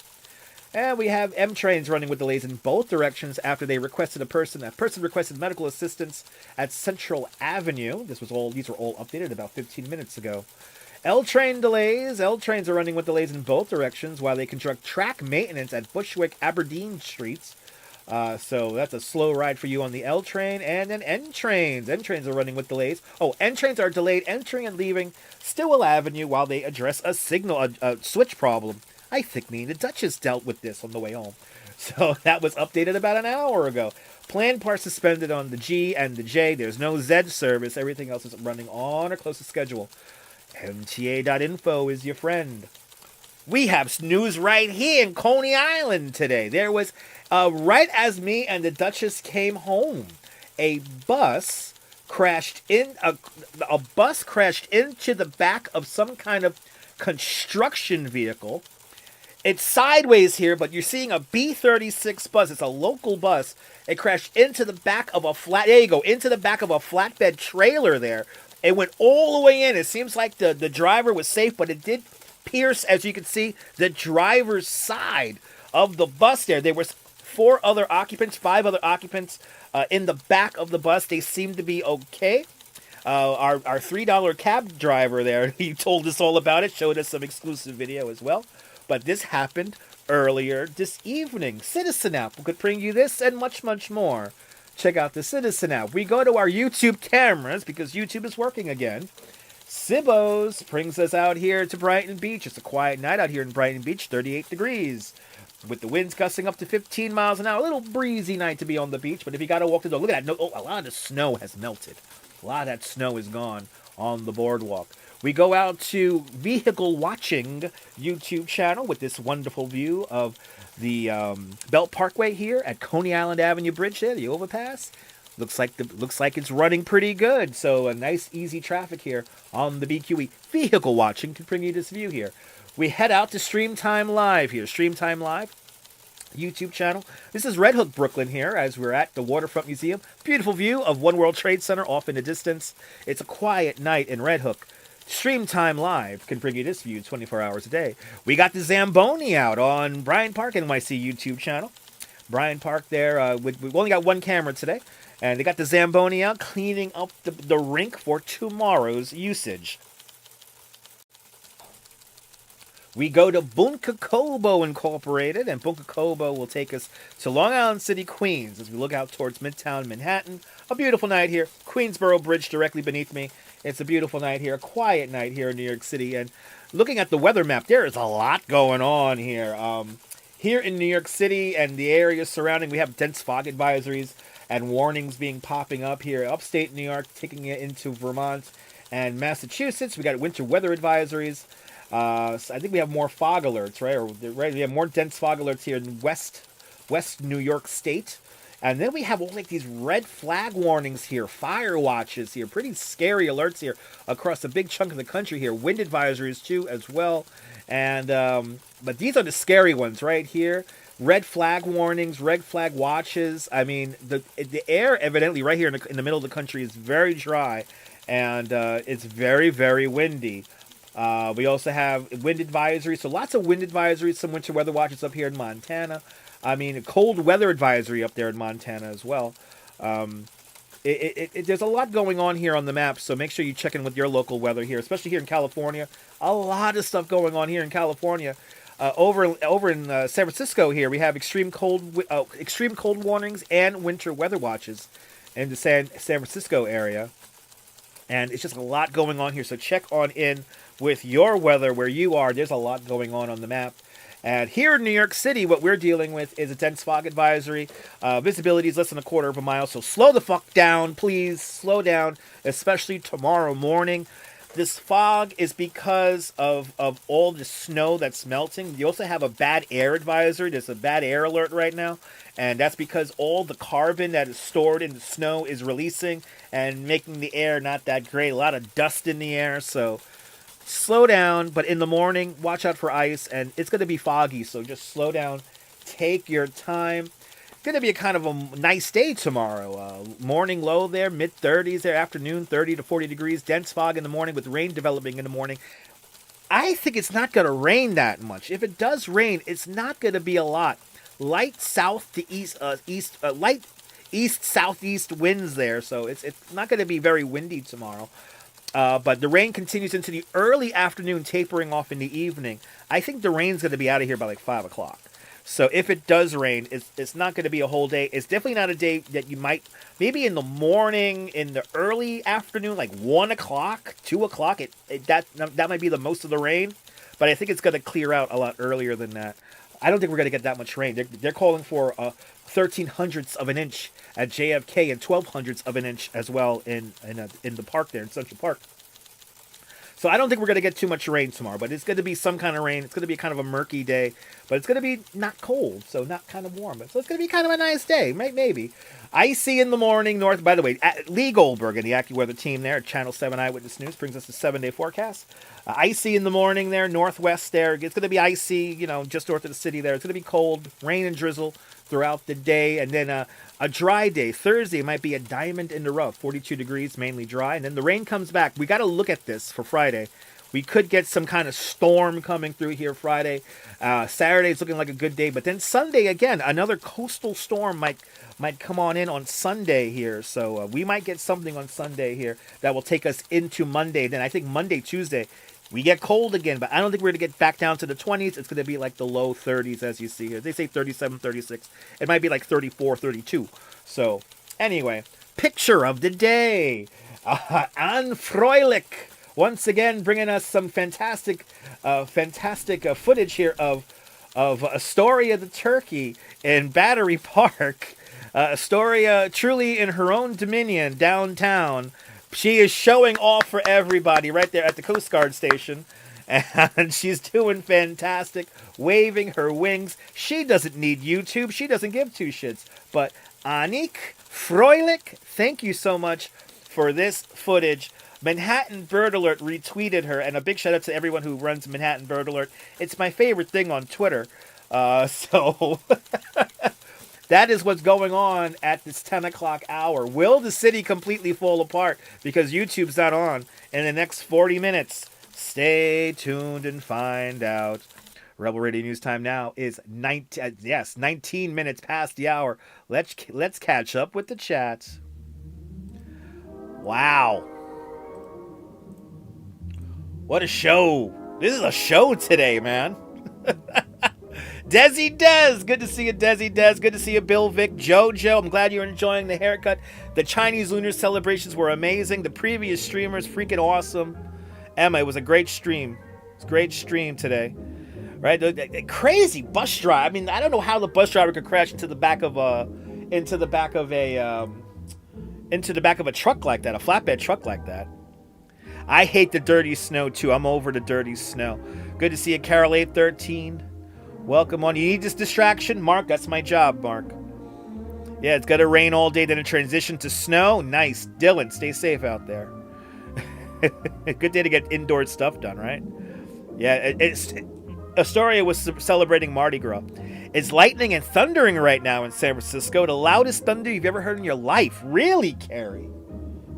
Speaker 1: And we have M trains running with delays in both directions after they requested a person requested medical assistance at Central Avenue. These were all updated about 15 minutes ago. L train delays. L trains are running with delays in both directions while they conduct track maintenance at Bushwick Aberdeen Streets. So that's a slow ride for you on the L train. And then N trains. N trains are running with delays. Oh, N trains are delayed entering and leaving Stillwell Avenue while they address a switch problem. I think me and the Duchess dealt with this on the way home. So that was updated about an hour ago. Planned parts suspended on the G and the J. There's no Z service. Everything else is running on or close to schedule. MTA.info is your friend. We have news right here in Coney Island today. There was, right as me and the Duchess came home, a bus crashed into the back of some kind of construction vehicle. It's sideways here, but you're seeing a B36 bus. It's a local bus. It crashed into the back of into the back of a flatbed trailer there. It went all the way in. It seems like the driver was safe, but it did pierce, as you can see, the driver's side of the bus there. There was 5 other occupants in the back of the bus. They seem to be okay. Our $3 cab driver there, he told us all about it, showed us some exclusive video as well. But this happened earlier this evening. Citizen app could bring you this and much, much more. Check out the Citizen app. We go to our YouTube cameras because YouTube is working again. Sibbo's brings us out here to Brighton Beach. It's a quiet night out here in Brighton Beach, 38 degrees. With the winds gusting up to 15 miles an hour. A little breezy night to be on the beach, but if you got to walk the dog, look at that. A lot of the snow has melted. A lot of that snow is gone on the boardwalk. We go out to Vehicle Watching YouTube channel with this wonderful view of the Belt Parkway here at Coney Island Avenue Bridge there, the overpass. Looks like it's running pretty good. So a nice, easy traffic here on the BQE. Vehicle Watching to bring you this view here. We head out to Stream Time Live here. Stream Time Live YouTube channel. This is Red Hook, Brooklyn here as we're at the Waterfront Museum. Beautiful view of One World Trade Center off in the distance. It's a quiet night in Red Hook. Stream Time Live can bring you this view 24 hours a day. We got the Zamboni out on Bryant Park NYC YouTube channel. Bryant Park there, we've only got one camera today. And they got the Zamboni out cleaning up the rink for tomorrow's usage. We go to Bunka Kobo Incorporated, and Bunka Kobo will take us to Long Island City, Queens, as we look out towards Midtown Manhattan. A beautiful night here. Queensboro Bridge directly beneath me. It's a beautiful night here, a quiet night here in New York City. And looking at the weather map, there is a lot going on here. Here in New York City and the areas surrounding, we have dense fog advisories and warnings popping up here. Upstate New York, taking it into Vermont and Massachusetts. We got winter weather advisories. So I think we have more fog alerts, right? We have more dense fog alerts here in West New York State. And then we have all like these red flag warnings here, fire watches here, pretty scary alerts here across a big chunk of the country here. Wind advisories too as well. And but these are the scary ones right here. Red flag warnings, red flag watches. I mean, the air evidently right here in the middle of the country is very dry, and it's very, very windy. We also have wind advisory, so lots of wind advisories, some winter weather watches up here in Montana. I mean, a cold weather advisory up there in Montana as well. There's a lot going on here on the map, so make sure you check in with your local weather here, especially here in California. A lot of stuff going on here in California. Over in San Francisco here, we have extreme cold warnings and winter weather watches in the San Francisco area. And it's just a lot going on here, so check on in with your weather where you are. There's a lot going on the map. And here in New York City, what we're dealing with is a dense fog advisory. Visibility is less than a quarter of a mile, so slow the fuck down, please. Slow down, especially tomorrow morning. This fog is because of all the snow that's melting. You also have a bad air advisory. There's a bad air alert right now. And that's because all the carbon that is stored in the snow is releasing and making the air not that great. A lot of dust in the air, so slow down. But in the morning, watch out for ice, and it's going to be foggy, so just slow down. Take your time. It's going to be a kind of a nice day tomorrow. Morning low there, mid-30s there, afternoon 30 to 40 degrees. Dense fog in the morning with rain developing in the morning. I think it's not going to rain that much. If it does rain, it's not going to be a lot. Light south to east, light east-southeast winds there, so it's not going to be very windy tomorrow. But the rain continues into the early afternoon, tapering off in the evening. I think the rain's going to be out of here by like 5 o'clock. So if it does rain, it's not going to be a whole day. It's definitely not a day that you might, maybe in the morning, in the early afternoon, like 1 o'clock, 2 o'clock, that might be the most of the rain. But I think it's going to clear out a lot earlier than that. I don't think we're going to get that much rain. They're calling for 13/100ths of an inch at JFK and 12/100ths of an inch as well in the park there in Central Park. So I don't think we're going to get too much rain tomorrow, but it's going to be some kind of rain. It's going to be kind of a murky day, but it's going to be not cold, so not kind of warm. So it's going to be kind of a nice day, maybe. Icy in the morning north. By the way, Lee Goldberg and the AccuWeather team there at Channel 7 Eyewitness News brings us the 7-day forecast. Icy in the morning there, northwest there. It's going to be icy, just north of the city there. It's going to be cold, rain and drizzle throughout the day, and then a dry day. Thursday might be a diamond in the rough, 42 degrees, mainly dry, and then the rain comes back. We got to look at this for Friday. We could get some kind of storm coming through here Friday. Saturday's looking like a good day, but then Sunday again, another coastal storm might come on in on Sunday here. So we might get something on Sunday here that will take us into Monday. Then I think Monday, Tuesday, we get cold again, but I don't think we're going to get back down to the 20s. It's going to be like the low 30s as you see here. They say 37, 36. It might be like 34, 32. So anyway, picture of the day. Anne Froelich once again bringing us some fantastic footage here of Astoria the turkey in Battery Park. Astoria truly in her own dominion downtown. She is showing off for everybody right there at the Coast Guard station. And she's doing fantastic, waving her wings. She doesn't need YouTube. She doesn't give two shits. But Annick Froelich, thank you so much for this footage. Manhattan Bird Alert retweeted her, and a big shout out to everyone who runs Manhattan Bird Alert. It's my favorite thing on Twitter. So that is what's going on at this 10 o'clock hour. Will the city completely fall apart because YouTube's not on in the next 40 minutes? Stay tuned and find out. Rebel Radio News time now is 19 minutes past the hour. Let's catch up with the chat. Wow. What a show. This is a show today, man. Desi Des. Good to see you, Desi Des. Good to see you, Bill Vic. Jojo, I'm glad you're enjoying the haircut. The Chinese Lunar celebrations were amazing. The previous streamers, freaking awesome. Emma, it was a great stream. It's a great stream today. Right? The crazy bus drive. I mean, I don't know how the bus driver could crash into the back of a truck like that, a flatbed truck like that. I hate the dirty snow, too. I'm over the dirty snow. Good to see you, Carol 813. Welcome on. You need this distraction? Mark, that's my job, Mark. Yeah, it's got to rain all day, then a transition to snow. Nice. Dylan, stay safe out there. Good day to get indoor stuff done, right? Yeah, Astoria was celebrating Mardi Gras. It's lightning and thundering right now in San Francisco. The loudest thunder you've ever heard in your life. Really, Carrie?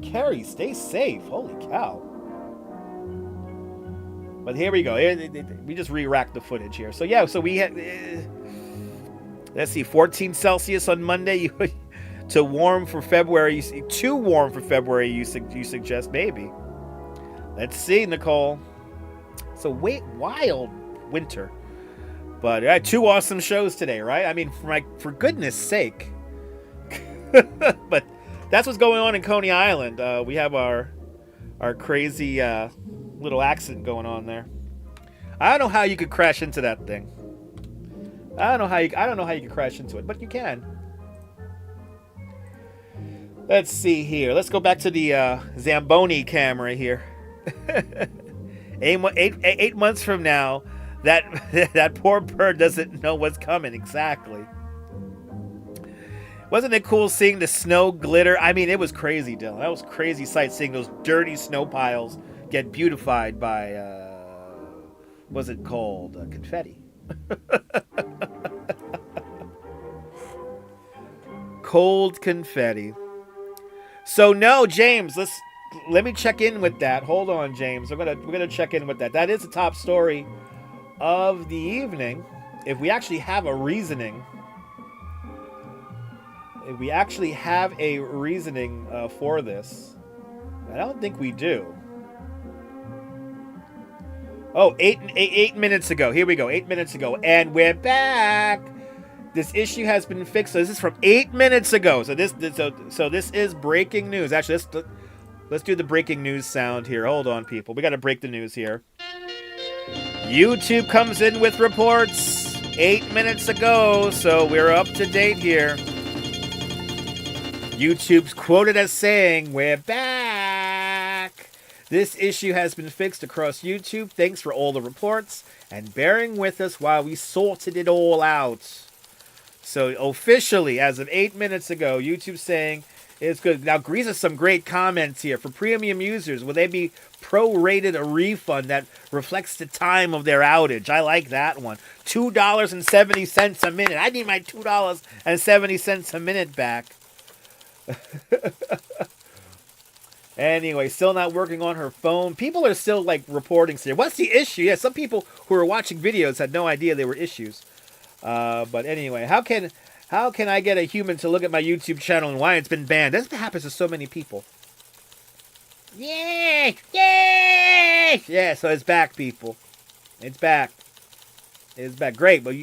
Speaker 1: Carrie, stay safe. Holy cow. But here we go. We just re-racked the footage here. So yeah, so we had, let's see, 14 Celsius on Monday. To warm for February, too warm for February, you suggest maybe. Let's see, Nicole. So wild winter. But 2 awesome shows today, right? I mean, for goodness sake. But that's what's going on in Coney Island. We have our crazy little accident going on there. I don't know how you could crash into that thing. I don't know how you could crash into it, but you can. Let's see here. Let's go back to the Zamboni camera here. 8 months from now, that poor bird doesn't know what's coming exactly. Wasn't it cool seeing the snow glitter? I mean, it was crazy, Dylan. That was a crazy sight, seeing those dirty snow piles get beautified by, what's it called? Confetti. Cold confetti. So no, James, let me check in with that. Hold on, James. We're gonna check in with that. That is the top story of the evening. If we actually have a reasoning. If we actually have a reasoning for this. I don't think we do. Oh, eight minutes ago. Here we go. 8 minutes ago. And we're back. This issue has been fixed. So this is from 8 minutes ago. So this is breaking news. Actually, let's do the breaking news sound here. Hold on, people. We got to break the news here. YouTube comes in with reports 8 minutes ago. So we're up to date here. YouTube's quoted as saying, "We're back. This issue has been fixed across YouTube. Thanks for all the reports and bearing with us while we sorted it all out." So officially, as of 8 minutes ago, YouTube's saying it's good. Now, Grease has some great comments here. For premium users, will they be prorated a refund that reflects the time of their outage? I like that one. $2.70 a minute. I need my $2.70 a minute back. Anyway, still not working on her phone. People are still like reporting here. What's the issue? Yeah, some people who were watching videos had no idea there were issues. But anyway, how can I get a human to look at my YouTube channel and why it's been banned? This happens to so many people. Yay! Yay! Yeah, so it's back, people. It's back. It's back. Great. But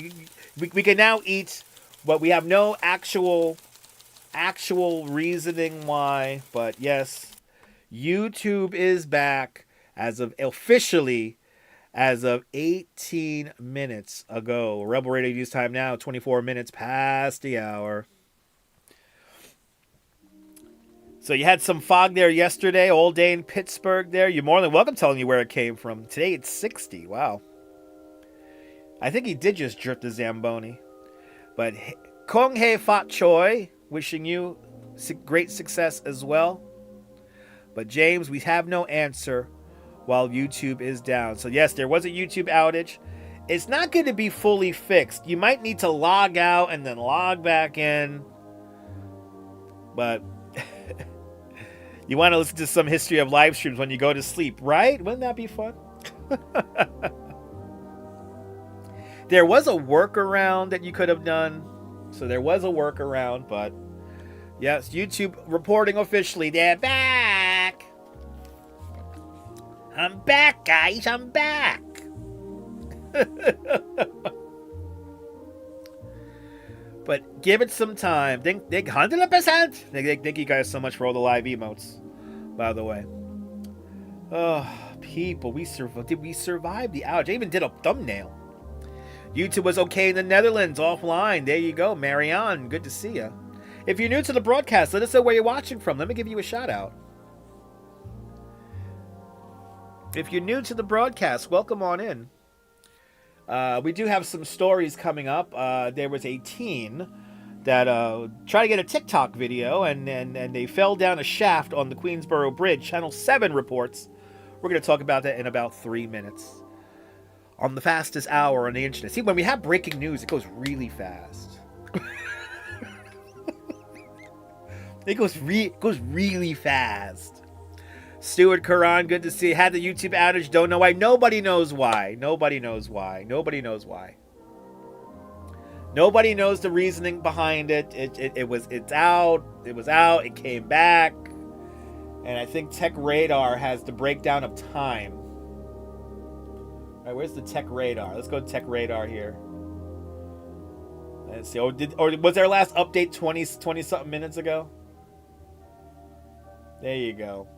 Speaker 1: we can now eat, but we have no actual reasoning why. But yes, YouTube is back officially as of 18 minutes ago. Rebel Radio use time now, 24 minutes past the hour. So you had some fog there yesterday, all day in Pittsburgh there. You're more than welcome telling you where it came from. Today it's 60. Wow. I think he did just jerk the Zamboni. But Kong Hei Fat Choi, wishing you great success as well. But James, we have no answer while YouTube is down. So yes, there was a YouTube outage. It's not going to be fully fixed. You might need to log out and then log back in. But you want to listen to some history of live streams when you go to sleep, right? Wouldn't that be fun? There was a workaround that you could have done. So there was a workaround, but yes, YouTube reporting officially, they're back. I'm back, guys. I'm back. But give it some time. Think 100%. Thank you guys so much for all the live emotes, by the way. Oh, people, did we survive the outage? I even did a thumbnail. YouTube was okay in the Netherlands, offline. There you go, Marianne. Good to see you. If you're new to the broadcast, let us know where you're watching from. Let me give you a shout out. If you're new to the broadcast, welcome on in. We do have some stories coming up. There was a teen that tried to get a TikTok video, and they fell down a shaft on the Queensboro Bridge. Channel 7 reports. We're going to talk about that in about 3 minutes. On the fastest hour on the internet. See, when we have breaking news, it goes really fast. It goes really fast. Stuart Karan, good to see you. Had the YouTube outage, don't know why. Nobody knows why. Nobody knows why. Nobody knows why. Nobody knows the reasoning behind it. It's out. It was out. It came back. And I think Tech Radar has the breakdown of time. All right, where's the Tech Radar? Let's go to Tech Radar here. Let's see. Or was our last update 20 something minutes ago? There you go.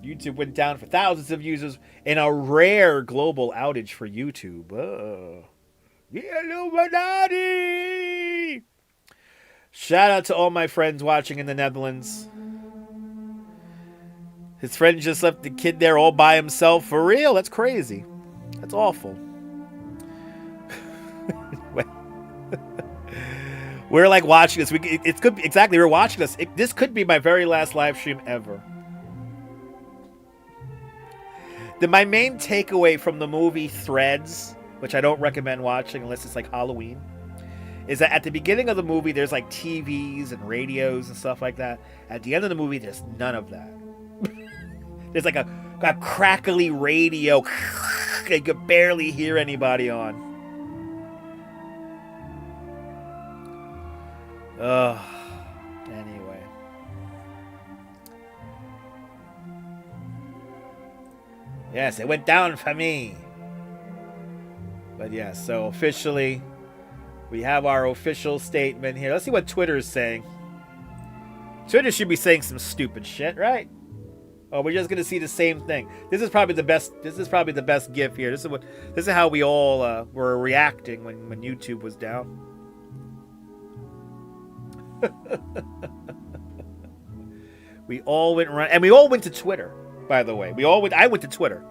Speaker 1: YouTube went down for thousands of users in a rare global outage for YouTube. The Illuminati! Shout out to all my friends watching in the Netherlands. His friend just left the kid there all by himself. For real? That's crazy. That's awful. We're like watching this. It could be, exactly. We're watching this. This could be my very last live stream ever. My main takeaway from the movie Threads, which I don't recommend watching unless it's like Halloween, is that at the beginning of the movie there's like TVs and radios and stuff like that. At the end of the movie there's none of that. There's like a crackly radio. You could barely hear anybody on. Anyway. Yes, it went down for me. But yeah, so officially, we have our official statement here. Let's see what Twitter is saying. Twitter should be saying some stupid shit, right? Oh, we're just gonna see the same thing. This is probably the best. This is probably the best GIF here. This is how we all were reacting when YouTube was down. We all went run, and we all went to Twitter. By the way, I went to Twitter.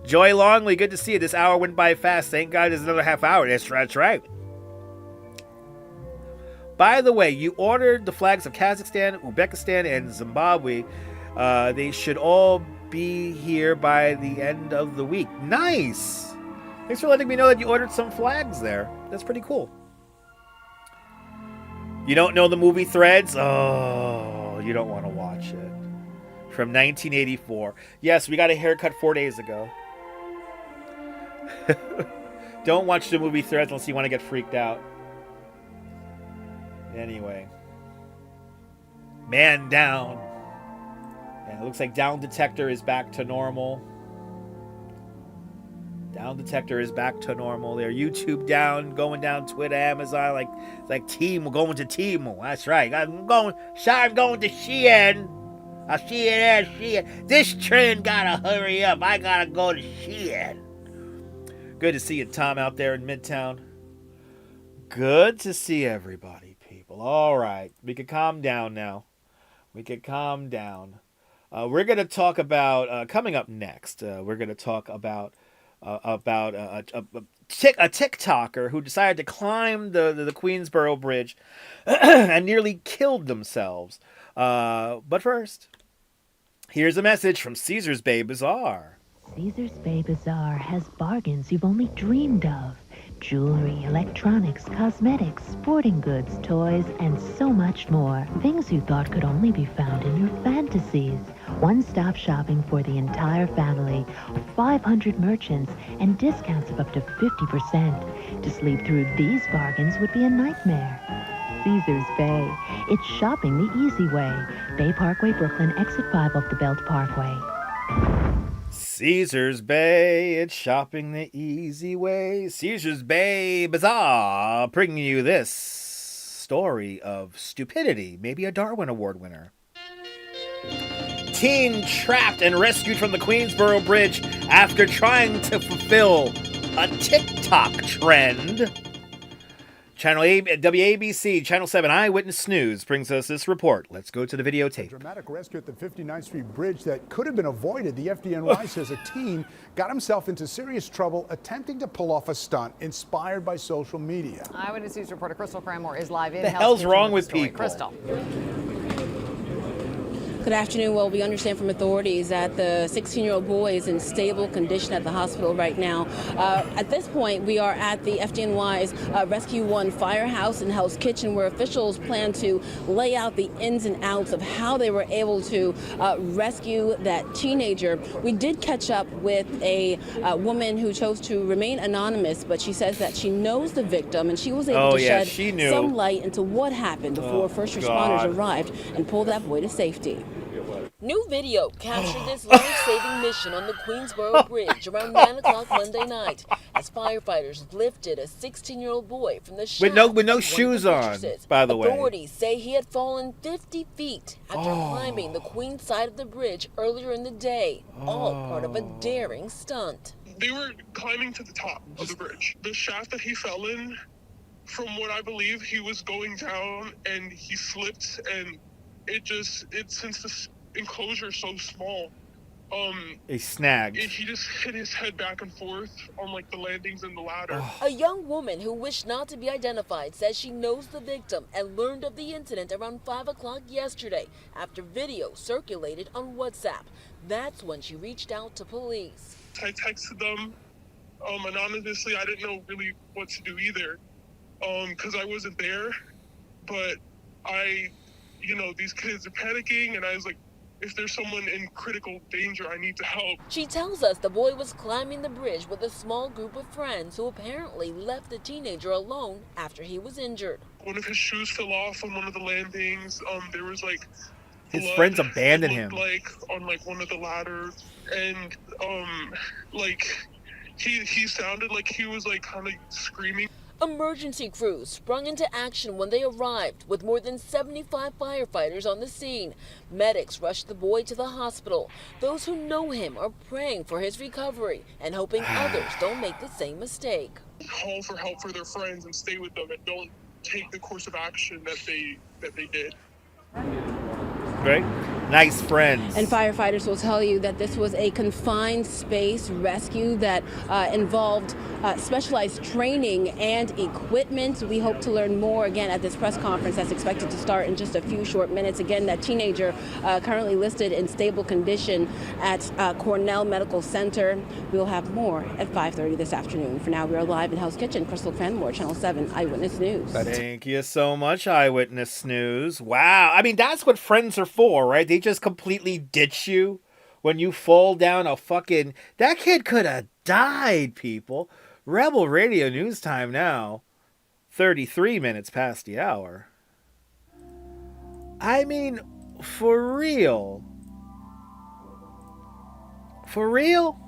Speaker 1: Joy Longley, good to see you. This hour went by fast. Thank God there's another half hour. That's right. By the way, you ordered the flags of Kazakhstan, Uzbekistan, and Zimbabwe. They should all be here by the end of the week. Nice! Thanks for letting me know that you ordered some flags there. That's pretty cool. You don't know the movie Threads? Oh, you don't want to watch it. From 1984. Yes, we got a haircut 4 days ago. Don't watch the movie Threads unless you want to get freaked out. Anyway. Man down. Yeah, it looks like Down Detector is back to normal. Down Detector is back to normal. Their YouTube down, going down Twitter, Amazon, like Temu, going to Temu. That's right. I'm going to Shein. I'll see you there, Shein. This train gotta hurry up. I gotta go to Shein. Good to see you, Tom, out there in Midtown. Good to see everybody, people. All right. We can calm down now. We can calm down. We're going to talk about, coming up next, we're going to talk about a TikToker who decided to climb the Queensboro Bridge and nearly killed themselves. But first, here's a message from Caesars Bay Bazaar.
Speaker 12: Caesars Bay Bazaar has bargains you've only dreamed of. Jewelry, electronics, cosmetics, sporting goods, toys, and so much more. Things you thought could only be found in your fantasies. One-stop shopping for the entire family. 500 merchants and discounts of up to 50%. To sleep through these bargains would be a nightmare. Caesars Bay. It's shopping the easy way. Bay Parkway, Brooklyn, exit 5 off the Belt Parkway.
Speaker 1: Caesars Bay, it's shopping the easy way. Caesars Bay Bazaar, bringing you this story of stupidity. Maybe a Darwin Award winner. Teen trapped and rescued from the Queensboro Bridge after trying to fulfill a TikTok trend. WABC, Channel 7 Eyewitness News brings us this report. Let's go to the videotape.
Speaker 13: Dramatic rescue at the 59th Street Bridge that could have been avoided. The FDNY says a teen got himself into serious trouble attempting to pull off a stunt inspired by social media.
Speaker 14: Eyewitness News reporter Crystal Cranmore is live in.
Speaker 1: What the hell's wrong with people?
Speaker 14: Crystal. Good afternoon. Well, we understand from authorities that the 16-year-old boy is in stable condition at the hospital right now. At this point, we are at the FDNY's Rescue 1 firehouse in Hell's Kitchen, where officials plan to lay out the ins and outs of how they were able to rescue that teenager. We did catch up with a woman who chose to remain anonymous, but she says that she knows the victim, and she was able to shed some light into what happened before first responders arrived and pulled that boy to safety.
Speaker 15: New video captured this life-saving mission on the Queensboro Bridge around 9 o'clock Monday night as firefighters lifted a 16-year-old boy from the shaft
Speaker 1: with no shoes on, by the way.
Speaker 15: Authorities say he had fallen 50 feet after climbing the Queens side of the bridge earlier in the day, all part of a daring stunt.
Speaker 16: They were climbing to the top of the bridge. The shaft that he fell in, from what I believe, he was going down and he slipped, and since the enclosure is so small,
Speaker 1: he snagged.
Speaker 16: He just hit his head back and forth on like the landings and the ladder.
Speaker 15: A young woman who wished not to be identified says she knows the victim and learned of the incident around 5 o'clock yesterday after video circulated on WhatsApp. That's when she reached out to police.
Speaker 16: I texted them anonymously. I didn't know really what to do either because I wasn't there, but these kids are panicking, and I was like, if there's someone in critical danger, I need to help.
Speaker 15: She tells us the boy was climbing the bridge with a small group of friends who apparently left the teenager alone after he was injured.
Speaker 16: One of his shoes fell off on one of the landings. There was like
Speaker 1: his friends abandoned him.
Speaker 16: Like on like one of the ladders, and he sounded like he was like kind of screaming.
Speaker 15: Emergency crews sprung into action when they arrived, with more than 75 firefighters on the scene. Medics rushed the boy to the hospital. Those who know him are praying for his recovery and hoping others don't make the same mistake.
Speaker 16: Call for help for their friends and stay with them, and don't take the course of action that they did.
Speaker 1: Right? Nice friends.
Speaker 14: And firefighters will tell you that this was a confined space rescue that involved specialized training and equipment. We hope to learn more again at this press conference that's expected to start in just a few short minutes. Again, that teenager currently listed in stable condition at Cornell Medical Center. We'll have more at 5:30 this afternoon. For now, we are live in Hell's Kitchen. Crystal Cranmore, Channel 7 Eyewitness News.
Speaker 1: Thank you so much, Eyewitness News. Wow. I mean, that's what friends are for, right? They just completely ditch you when you fall down a fucking... That kid could have died, people. Rebel Radio News time now. 33 minutes past the hour. I mean, for real? For real?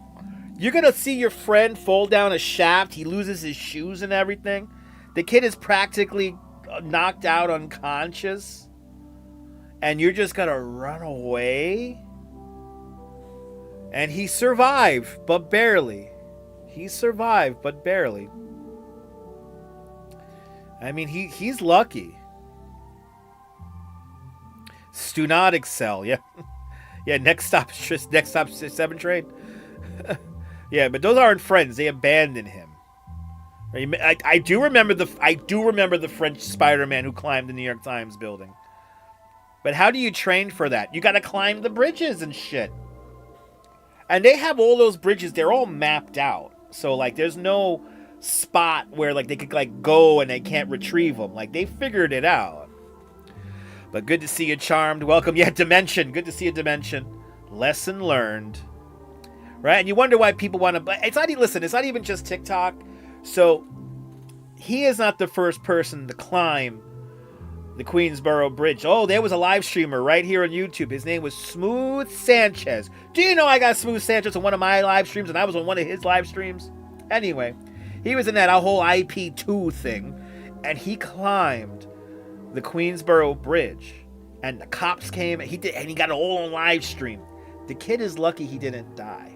Speaker 1: You're going to see your friend fall down a shaft. He loses his shoes and everything. The kid is practically knocked out unconscious. And you're just going to run away? And he survived, but barely. He survived, but barely. I mean, he's lucky. Do not excel, yeah. Yeah, next stop 7 train. Yeah, but those aren't friends. They abandoned him. I do remember the French Spider-Man who climbed the New York Times building. But how do you train for that? You got to climb the bridges and shit. And they have all those bridges. They're all mapped out. So, like, there's no spot where, like, they could, like, go and they can't retrieve them. Like, they figured it out. But good to see you, Charmed. Welcome. Yeah, Dimension. Good to see you, Dimension. Lesson learned. Right? And you wonder why people want to... It's not even just TikTok. So, he is not the first person to climb the Queensboro Bridge. Oh, there was a live streamer right here on YouTube. His name was Smooth Sanchez. Do you know I got Smooth Sanchez on one of my live streams and I was on one of his live streams? Anyway, he was in that whole IP2 thing, and he climbed the Queensboro Bridge, and the cops came, and he got it all on live stream. The kid is lucky he didn't die.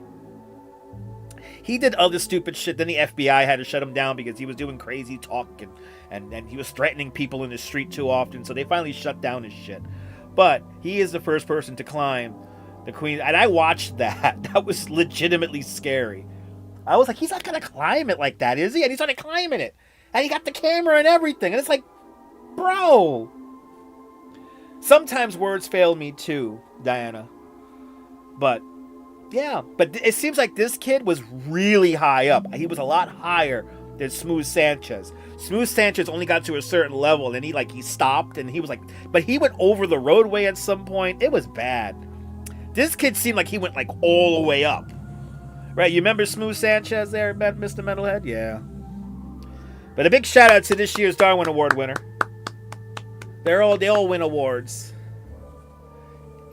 Speaker 1: He did other stupid shit. Then the FBI had to shut him down because he was doing crazy talk and he was threatening people in the street too often. So they finally shut down his shit. But he is the first person to climb the Queen. And I watched that. That was legitimately scary. I was like, he's not going to climb it like that, is he? And he started climbing it. And he got the camera and everything. And it's like, bro. Sometimes words fail me too, Diana. But, yeah. But it seems like this kid was really high up. He was a lot higher than Smooth Sanchez. Smooth Sanchez only got to a certain level, and he stopped, and he was like, but he went over the roadway at some point. It was bad. This kid seemed like he went like all the way up. Right? You remember Smooth Sanchez there, Mr. Metalhead? Yeah. But a big shout out to this year's Darwin Award winner. They all win awards.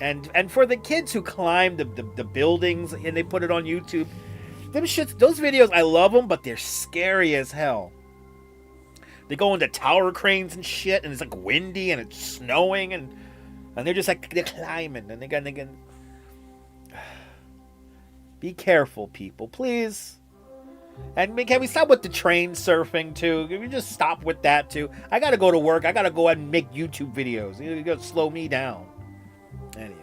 Speaker 1: And for the kids who climbed the buildings and they put it on YouTube, those videos, I love them, but they're scary as hell. They go into tower cranes and shit, and it's like windy and it's snowing, and they're just like, they're climbing, and they got be careful, people, please. And can we stop with the train surfing too? Can we just stop with that too? I gotta go to work. I gotta go out and make YouTube videos. You gotta slow me down. Anyway.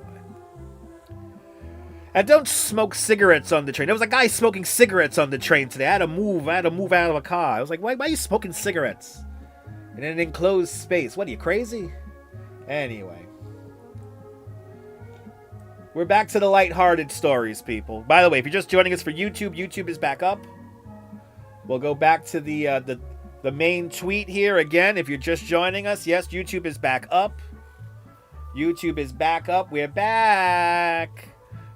Speaker 1: And don't smoke cigarettes on the train. There was a guy smoking cigarettes on the train today. I had to move out of a car. I was like, why are you smoking cigarettes in an enclosed space? What, are you crazy? Anyway. We're back to the lighthearted stories, people. By the way, if you're just joining us for YouTube, YouTube is back up. We'll go back to the main tweet here again. If you're just joining us, yes, YouTube is back up. YouTube is back up. We're back.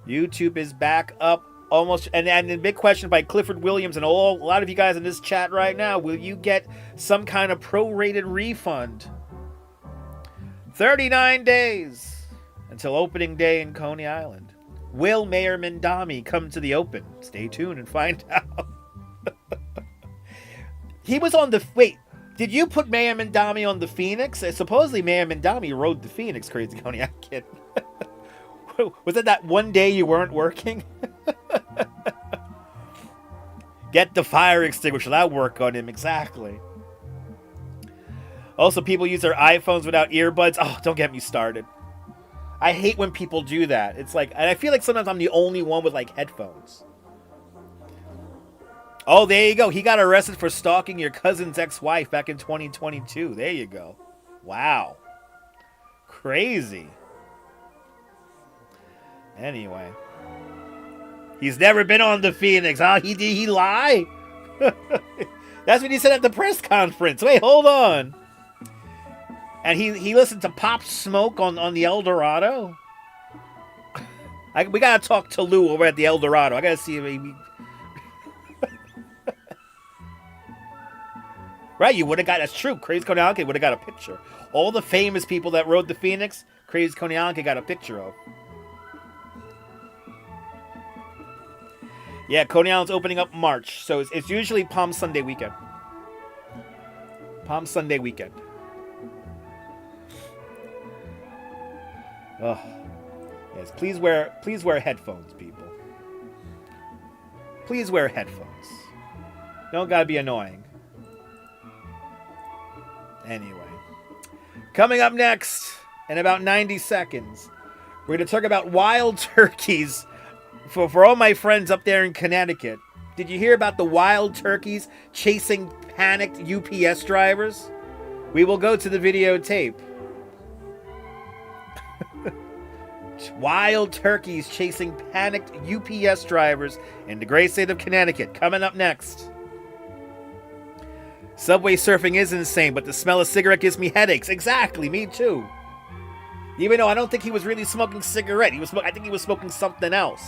Speaker 1: YouTube is back up almost. And the big question by Clifford Williams and a lot of you guys in this chat right now, will you get some kind of prorated refund? 39 days until opening day in Coney Island. Will Mayor Mindami come to the open? Stay tuned and find out. He was on the... Wait, did you put Mayor Mindami on the Phoenix? Supposedly Mayor Mindami rode the Phoenix, Crazy Coney. I'm kidding. Was it that one day you weren't working? Get the fire extinguisher. That'll work on him. Exactly. Also, people use their iPhones without earbuds. Oh, don't get me started. I hate when people do that. It's like... And I feel like sometimes I'm the only one with, like, headphones. Oh, there you go. He got arrested for stalking your cousin's ex-wife back in 2022. There you go. Wow. Crazy. Anyway. He's never been on the Phoenix. Huh? Did he lie? That's what he said at the press conference. Wait, hold on. And he listened to Pop Smoke on the El Dorado? We got to talk to Lou over at the El Dorado. I got to see if he... Right, you would have got... That's true. Crazy Coney Island would have got a picture. All the famous people that rode the Phoenix, Crazy Coney Island got a picture of. Yeah, Coney Island's opening up March. So it's usually Palm Sunday weekend. Palm Sunday weekend. Oh. Yes, please wear headphones, people. Please wear headphones. Don't gotta be annoying. Anyway, coming up next in about 90 seconds, we're going to talk about wild turkeys for all my friends up there in Connecticut. Did you hear about the wild turkeys chasing panicked UPS drivers? We will go to the videotape. Wild turkeys chasing panicked UPS drivers in the great state of Connecticut. Coming up next. Subway surfing is insane, but the smell of cigarette gives me headaches. Exactly, me too. Even though I don't think he was really smoking cigarette. I think he was smoking something else.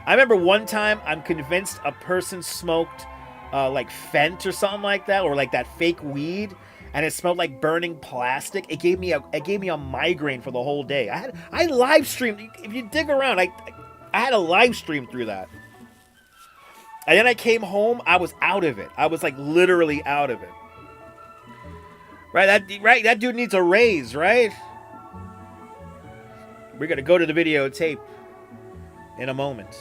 Speaker 1: I remember one time, I'm convinced a person smoked like Fent or something like that, or like that fake weed, and it smelled like burning plastic. It gave me a migraine for the whole day. I live streamed. If you dig around, I had a live stream through that. And then I came home, I was out of it. I was like literally out of it. Right? That dude needs a raise, right? We're going to go to the videotape in a moment.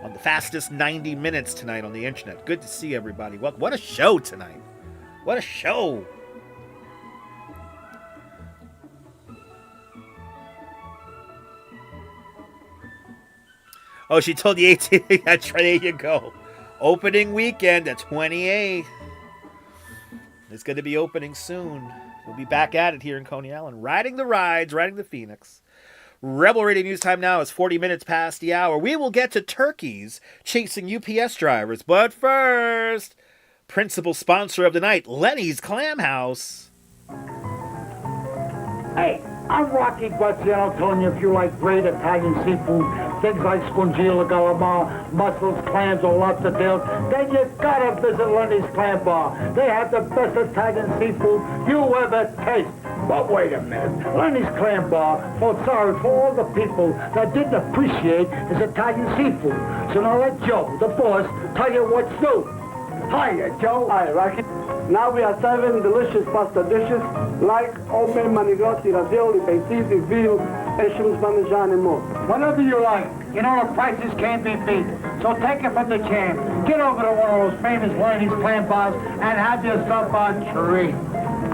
Speaker 1: On the fastest 90 minutes tonight on the internet. Good to see everybody. What a show tonight. What a show. Oh, she told the 18th. That's right. There you go. Opening weekend, the 28th. It's going to be opening soon. We'll be back at it here in Coney Island, riding the rides, riding the Phoenix. Rebel Radio News Time now is 40 minutes past the hour. We will get to turkeys chasing UPS drivers. But first, principal sponsor of the night, Lenny's Clam House.
Speaker 3: Hey, I'm Rocky Gradual telling you if you like great Italian seafood, things like scungilla, calamar, mussels, clams, or lobster tails, then you gotta visit Lenny's Clam Bar. They have the best Italian seafood you ever taste. But wait a minute, Lenny's Clam Bar felt sorry for all the people that didn't appreciate his Italian seafood. So now let Joe, the boss, tell you what's new. Hiya, Joe.
Speaker 17: Hi, Rocky. Now we are serving delicious pasta dishes like open manigrotti, ravioli, peisisi, veal, and shrimp parmesan and more.
Speaker 3: Whatever you like. You know the prices can't be beat. So take it from the champ. Get over to one of those famous Lenny's Clam Bars and have yourself a treat.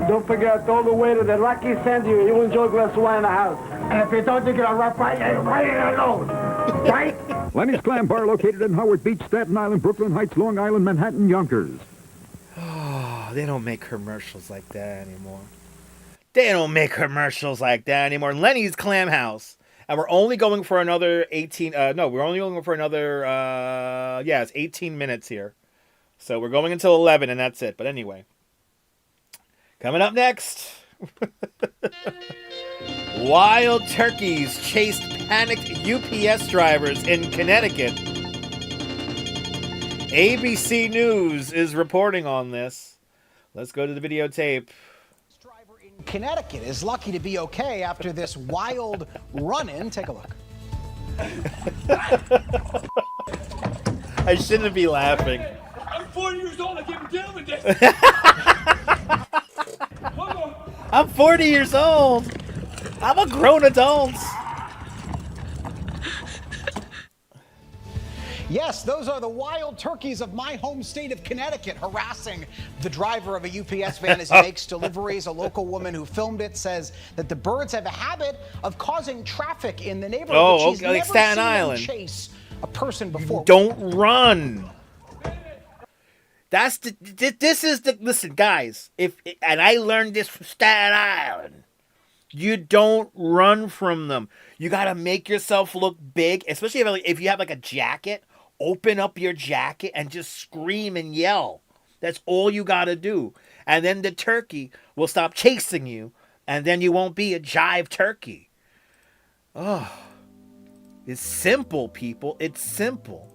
Speaker 17: Don't forget, all the way to the Rocky send you. You enjoy a glass of wine in the house.
Speaker 3: And if you don't, you get a rough right in the nose. Right?
Speaker 4: Lenny's Clam Bar located in Howard Beach, Staten Island, Brooklyn Heights, Long Island, Manhattan, Yonkers.
Speaker 1: Oh, they don't make commercials like that anymore. They don't make commercials like that anymore. Lenny's Clam House. And we're only going for another 18... we're only going for another... it's 18 minutes here. So we're going until 11, and that's it. But anyway. Coming up next... Wild turkeys chased panicked UPS drivers in Connecticut. ABC News is reporting on this. Let's go to the videotape.
Speaker 18: Connecticut is lucky to be okay after this wild run-in. Take a look.
Speaker 1: I shouldn't be laughing.
Speaker 19: I'm 40 years old. I can't be dealing with this.
Speaker 1: I'm 40 years old. I'm a grown adult.
Speaker 18: Yes, those are the wild turkeys of my home state of Connecticut harassing the driver of a UPS van as he makes deliveries. A local woman who filmed it says that the birds have a habit of causing traffic in the neighborhood.
Speaker 1: Oh,
Speaker 18: She's
Speaker 1: okay, like
Speaker 18: never
Speaker 1: Staten
Speaker 18: seen them
Speaker 1: Island.
Speaker 18: chase a person before.
Speaker 1: Don't run. This is the listen, guys. And I learned this from Staten Island. You don't run from them. You gotta make yourself look big, especially if you have like a jacket. Open up your jacket and just scream and yell. That's all you gotta do. And then the turkey will stop chasing you, and then you won't be a jive turkey. Oh, it's simple, people. It's simple.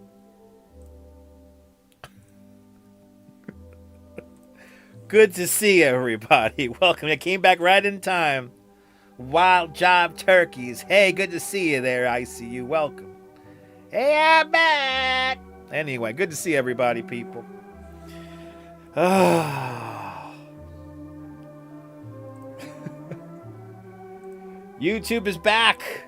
Speaker 1: Good to see everybody. Welcome. I came back right in time. Wild jive turkeys. Hey, good to see you there, ICU. Welcome. Hey, I'm back. Anyway, good to see everybody, people. YouTube is back.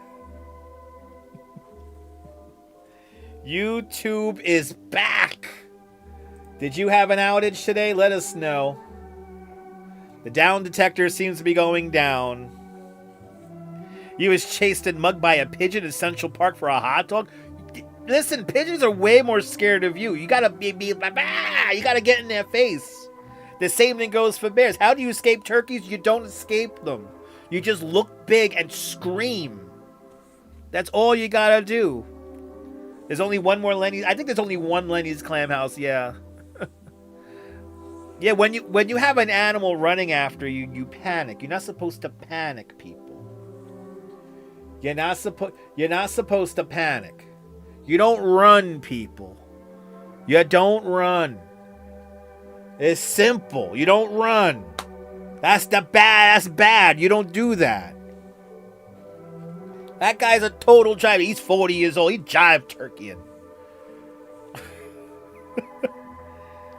Speaker 1: YouTube is back. Did you have an outage today? Let us know. The down detector seems to be going down. You was chased and mugged by a pigeon in Central Park for a hot dog. Listen, pigeons are way more scared of you. You gotta you gotta get in their face. The same thing goes for bears. How do you escape turkeys? You don't escape them. You just look big and scream. That's all you gotta do. There's only one more Lenny's. I think there's only one Lenny's Clam House. Yeah. Yeah. When you have an animal running after you, you panic. You're not supposed to panic, people. You're not supposed to panic. You don't run, people. You don't run. It's simple. You don't run. That's bad. You don't do that. That guy's a total jive. He's 40 years old. He's jive turkeying.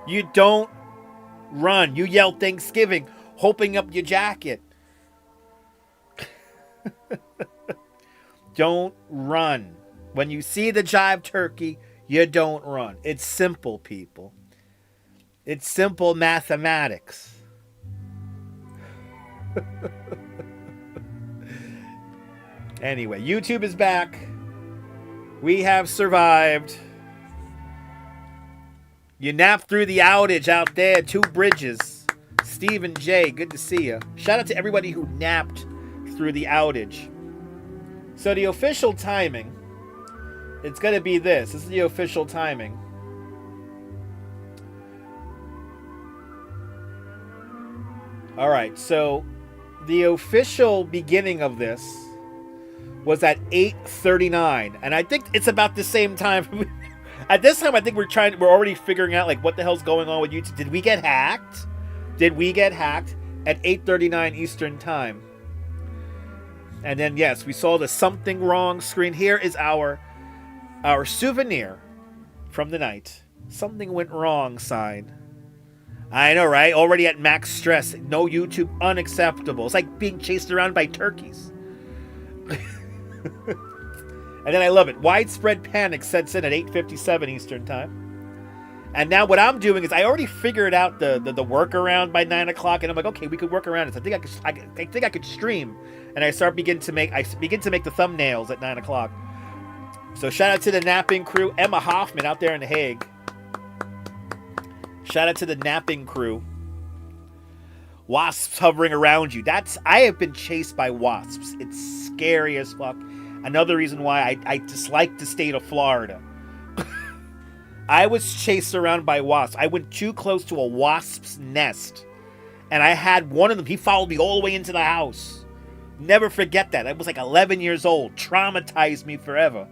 Speaker 1: You don't run. You yell Thanksgiving, hoping up your jacket. Don't run. When you see the jive turkey, you don't run. It's simple, people. It's simple mathematics. Anyway, YouTube is back. We have survived. You napped through the outage out there, 2 bridges. Stephen J, good to see you. Shout out to everybody who napped through the outage. So the official timing, it's going to be this. This is the official timing. All right, so the official beginning of this was at 8:39, and I think it's about the same time. At this time, I think we're already figuring out like what the hell's going on with YouTube. Did we get hacked? Did we get hacked at 8:39 Eastern Time? And then yes, we saw the something wrong screen. Here is our souvenir from the night. Something went wrong sign. I know, right? Already at max stress. No YouTube, unacceptable. It's like being chased around by turkeys. And then I love it. Widespread panic sets in at 8:57 Eastern Time. And now what I'm doing is I already figured out the workaround by 9 o'clock, and I'm like, okay, we could work around this. I think I could stream, and I begin to make the thumbnails at 9 o'clock. So shout out to the napping crew, Emma Hoffman out there in The Hague. Shout out to the napping crew. Wasps hovering around you. I have been chased by wasps. It's scary as fuck. Another reason why I dislike the state of Florida. I was chased around by wasps. I went too close to a wasp's nest. And I had one of them. He followed me all the way into the house. Never forget that. I was like 11 years old. Traumatized me forever.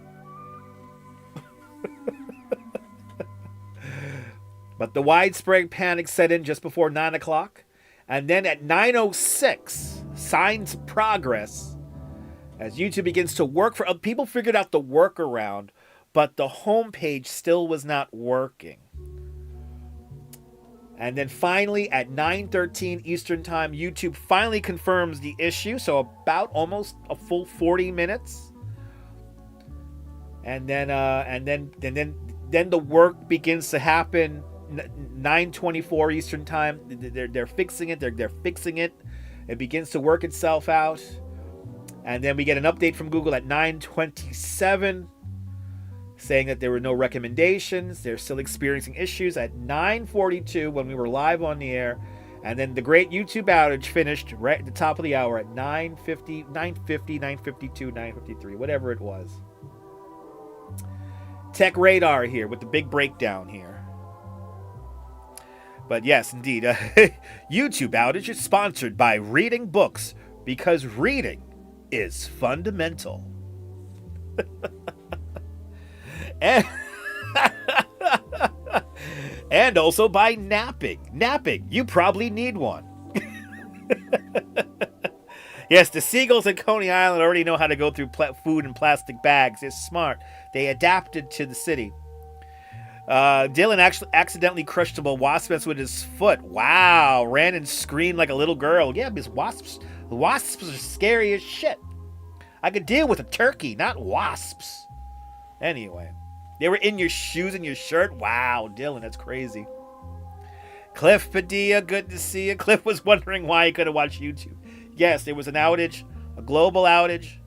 Speaker 1: But the widespread panic set in just before 9 o'clock. And then at 9:06, signs of progress. As YouTube begins to work for... People figured out the workaround, but the homepage still was not working. And then finally, at 9:13 Eastern Time, YouTube finally confirms the issue. So about almost a full 40 minutes. And then the work begins to happen. 9:24 Eastern Time. They're fixing it. They're fixing it. It begins to work itself out. And then we get an update from Google at 9:27 saying that there were no recommendations. They're still experiencing issues at 9:42 when we were live on the air. And then the great YouTube outage finished right at the top of the hour at 9:50, 9:52, 9:53, whatever it was. Tech Radar here with the big breakdown here. But yes, indeed, YouTube outage is sponsored by reading books because reading is fundamental. and also by napping. Napping, you probably need one. Yes, the seagulls at Coney Island already know how to go through food in plastic bags. It's smart. They adapted to the city. Dylan actually accidentally crushed a wasp nest with his foot. Wow, ran and screamed like a little girl. Yeah, because wasps are scary as shit. I could deal with a turkey, not wasps. Anyway, they were in your shoes and your shirt. Wow, Dylan, that's crazy. Cliff Padilla, good to see you. Cliff was wondering why he couldn't watch YouTube. Yes, there was an outage, a global outage.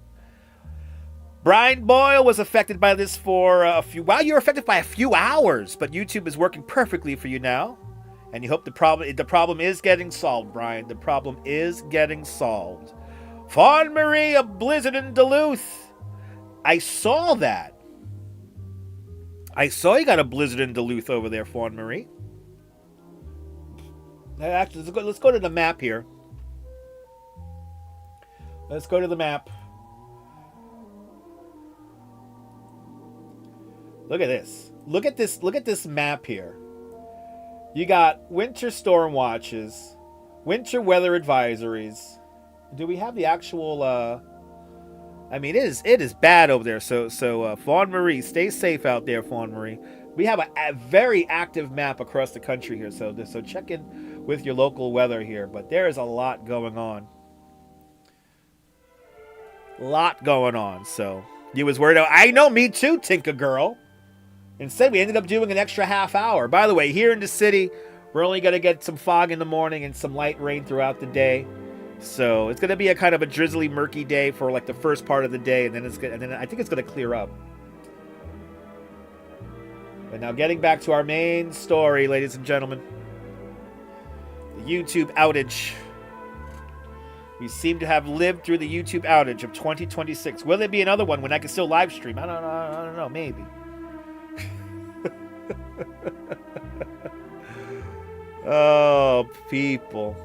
Speaker 1: Brian Boyle was affected by this for a few... Wow, you're affected by a few hours, but YouTube is working perfectly for you now. And you hope the problem is getting solved, Brian. The problem is getting solved. Fawn Marie, a blizzard in Duluth. I saw that. I saw you got a blizzard in Duluth over there, Fawn Marie. Actually, let's go to the map here. Let's go to the map. Look at this. Look at this map here. You got winter storm watches, winter weather advisories. Do we have the actual I mean, it is bad over there. So Fawn Marie, stay safe out there, Fawn Marie. We have a very active map across the country here, so check in with your local weather here. But there is a lot going on. So you was worried. I know, me too, Tinker Girl. Instead, we ended up doing an extra half hour. By the way, here in the city, we're only going to get some fog in the morning and some light rain throughout the day. So it's going to be a kind of a drizzly, murky day for like the first part of the day, and then I think it's going to clear up. But now getting back to our main story, ladies and gentlemen. The YouTube outage. We seem to have lived through the YouTube outage of 2026. Will there be another one when I can still live stream? I don't know. Maybe. Oh, people.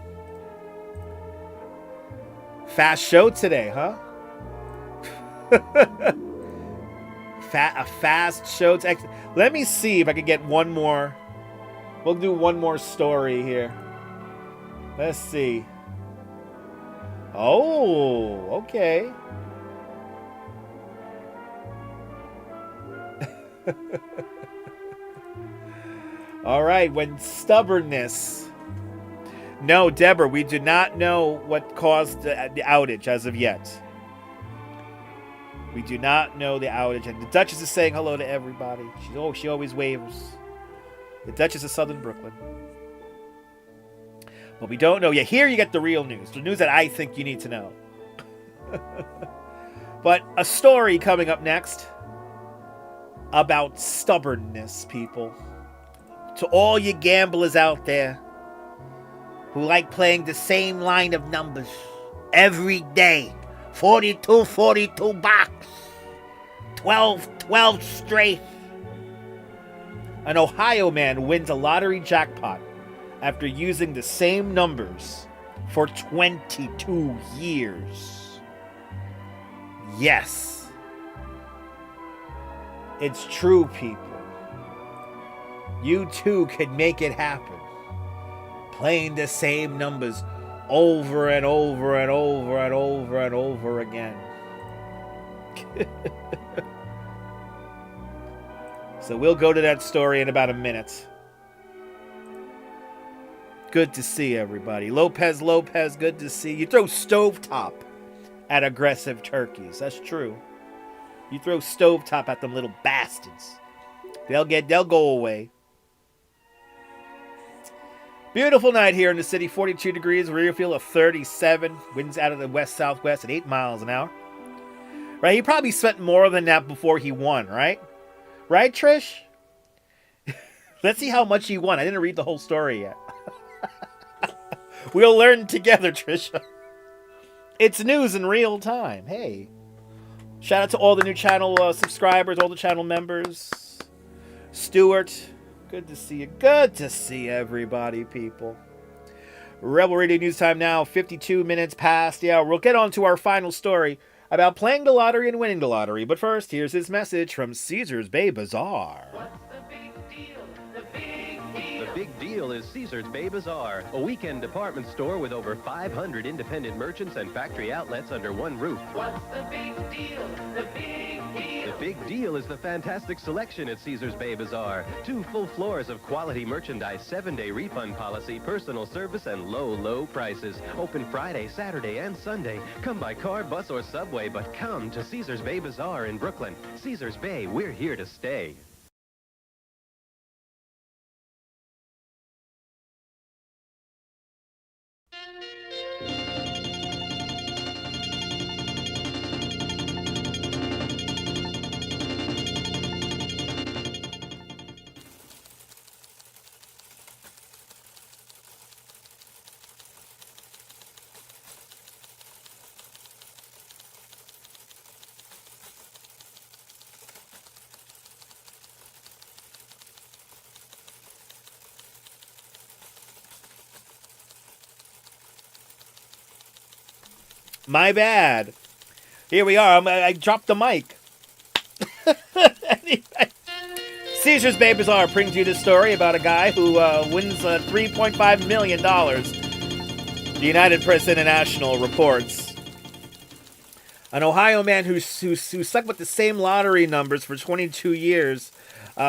Speaker 1: Fast show today, huh? A fast show. Let me see if I can get one more. We'll do one more story here. Let's see. Oh, okay. All right, when stubbornness. No, Deborah, we do not know what caused the outage as of yet. We do not know the outage. And the Duchess is saying hello to everybody. She always waves. The Duchess of Southern Brooklyn. But we don't know yet. Here you get the real news. The news that I think you need to know. But a story coming up next about stubbornness, people. To all you gamblers out there who like playing the same line of numbers every day. 42 box. 12 straight. An Ohio man wins a lottery jackpot after using the same numbers for 22 years. Yes. It's true, people. You too can make it happen. Playing the same numbers over and over and over and over and over again. So we'll go to that story in about a minute. Good to see everybody. Lopez, good to see you. Throw stovetop at aggressive turkeys. That's true. You throw stovetop at them little bastards. They'll go away. Beautiful night here in the city. 42 degrees. Rear feel of 37. Winds out of the west-southwest at 8 miles an hour. Right? He probably spent more than that before he won, right? Right, Trish? Let's see how much he won. I didn't read the whole story yet. We'll learn together, Trisha. It's news in real time. Hey. Shout out to all the new channel subscribers, all the channel members. Stuart. Good to see you. Good to see everybody, people. Rebel Radio News Time now, 52 minutes past the hour. We'll get on to our final story about playing the lottery and winning the lottery. But first, here's his message from Caesars Bay Bazaar.
Speaker 20: The big deal is Caesars Bay Bazaar, a weekend department store with over 500 independent merchants and factory outlets under one roof.
Speaker 19: What's the big deal? The big deal.
Speaker 20: The big deal is the fantastic selection at Caesars Bay Bazaar. 2 full floors of quality merchandise, 7-day refund policy, personal service, and low prices. Open Friday, Saturday, and Sunday. Come by car, bus, or subway, but come to Caesars Bay Bazaar in Brooklyn. Caesars Bay, we're here to stay.
Speaker 1: My bad. Here we are. I dropped the mic. Anyway. Caesars Bay Bazaar brings you this story about a guy who wins $3.5 million. The United Press International reports. An Ohio man who stuck with the same lottery numbers for 22 years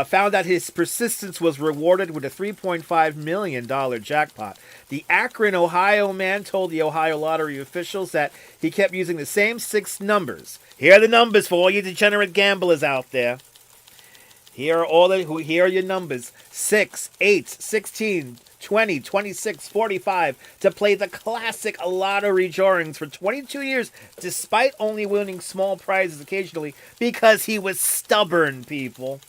Speaker 1: found that his persistence was rewarded with a $3.5 million jackpot. The Akron, Ohio man told the Ohio lottery officials that he kept using the same 6 numbers. Here are the numbers for all you degenerate gamblers out there. Here are your numbers. 6, 8, 16, 20, 26, 45 to play the classic lottery drawings for 22 years, despite only winning small prizes occasionally, because he was stubborn, people.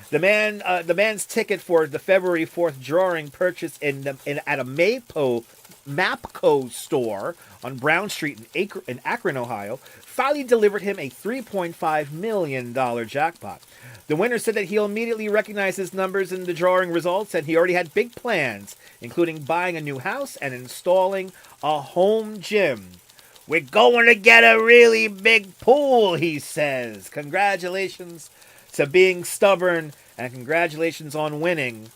Speaker 1: The man's ticket for the February 4th drawing purchased at a Mapco store on Brown Street in Akron, Ohio, finally delivered him a $3.5 million jackpot. The winner said that he'll immediately recognize his numbers in the drawing results, and he already had big plans, including buying a new house and installing a home gym. We're going to get a really big pool, he says. Congratulations to being stubborn, and congratulations on winning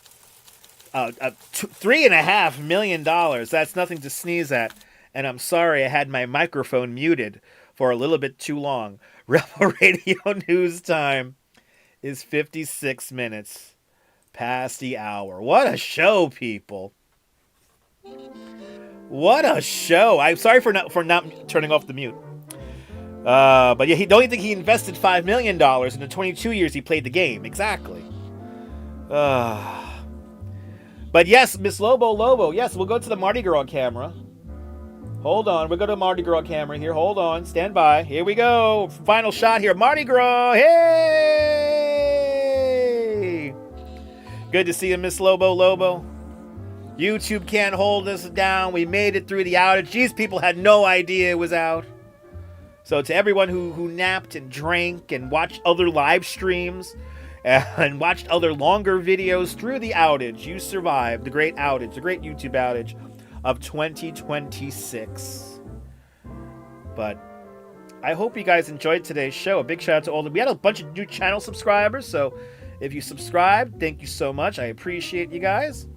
Speaker 1: $3.5 million. That's nothing to sneeze at. And I'm sorry I had my microphone muted for a little bit too long. Rebel Radio News time is 56 minutes past the hour. What a show, people. What a show. I'm sorry for not turning off the mute. But yeah, the only thing he invested $5 million in the 22 years he played the game. Exactly. But yes, Miss Lobo, yes, we'll go to the Mardi Gras camera. Hold on, we'll go to the Mardi Gras camera here. Hold on, stand by. Here we go. Final shot here. Mardi Gras. Hey! Good to see you, Miss Lobo. YouTube can't hold us down. We made it through the outage. These people had no idea it was out. So to everyone who napped and drank and watched other live streams and watched other longer videos through the outage, you survived the great outage, the great YouTube outage of 2026. But I hope you guys enjoyed today's show. A big shout out to all we had a bunch of new channel subscribers, so if you subscribed, thank you so much. I appreciate you guys.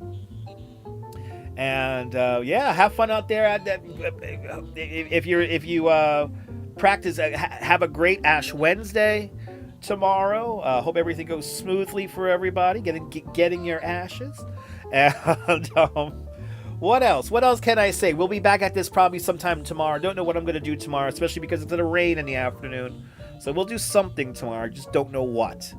Speaker 1: And yeah, have fun out there. If you practice, have a great Ash Wednesday tomorrow. Hope everything goes smoothly for everybody. Getting your ashes. And what else? What else can I say? We'll be back at this probably sometime tomorrow. Don't know what I'm going to do tomorrow, especially because it's going to rain in the afternoon. So we'll do something tomorrow. Just don't know what.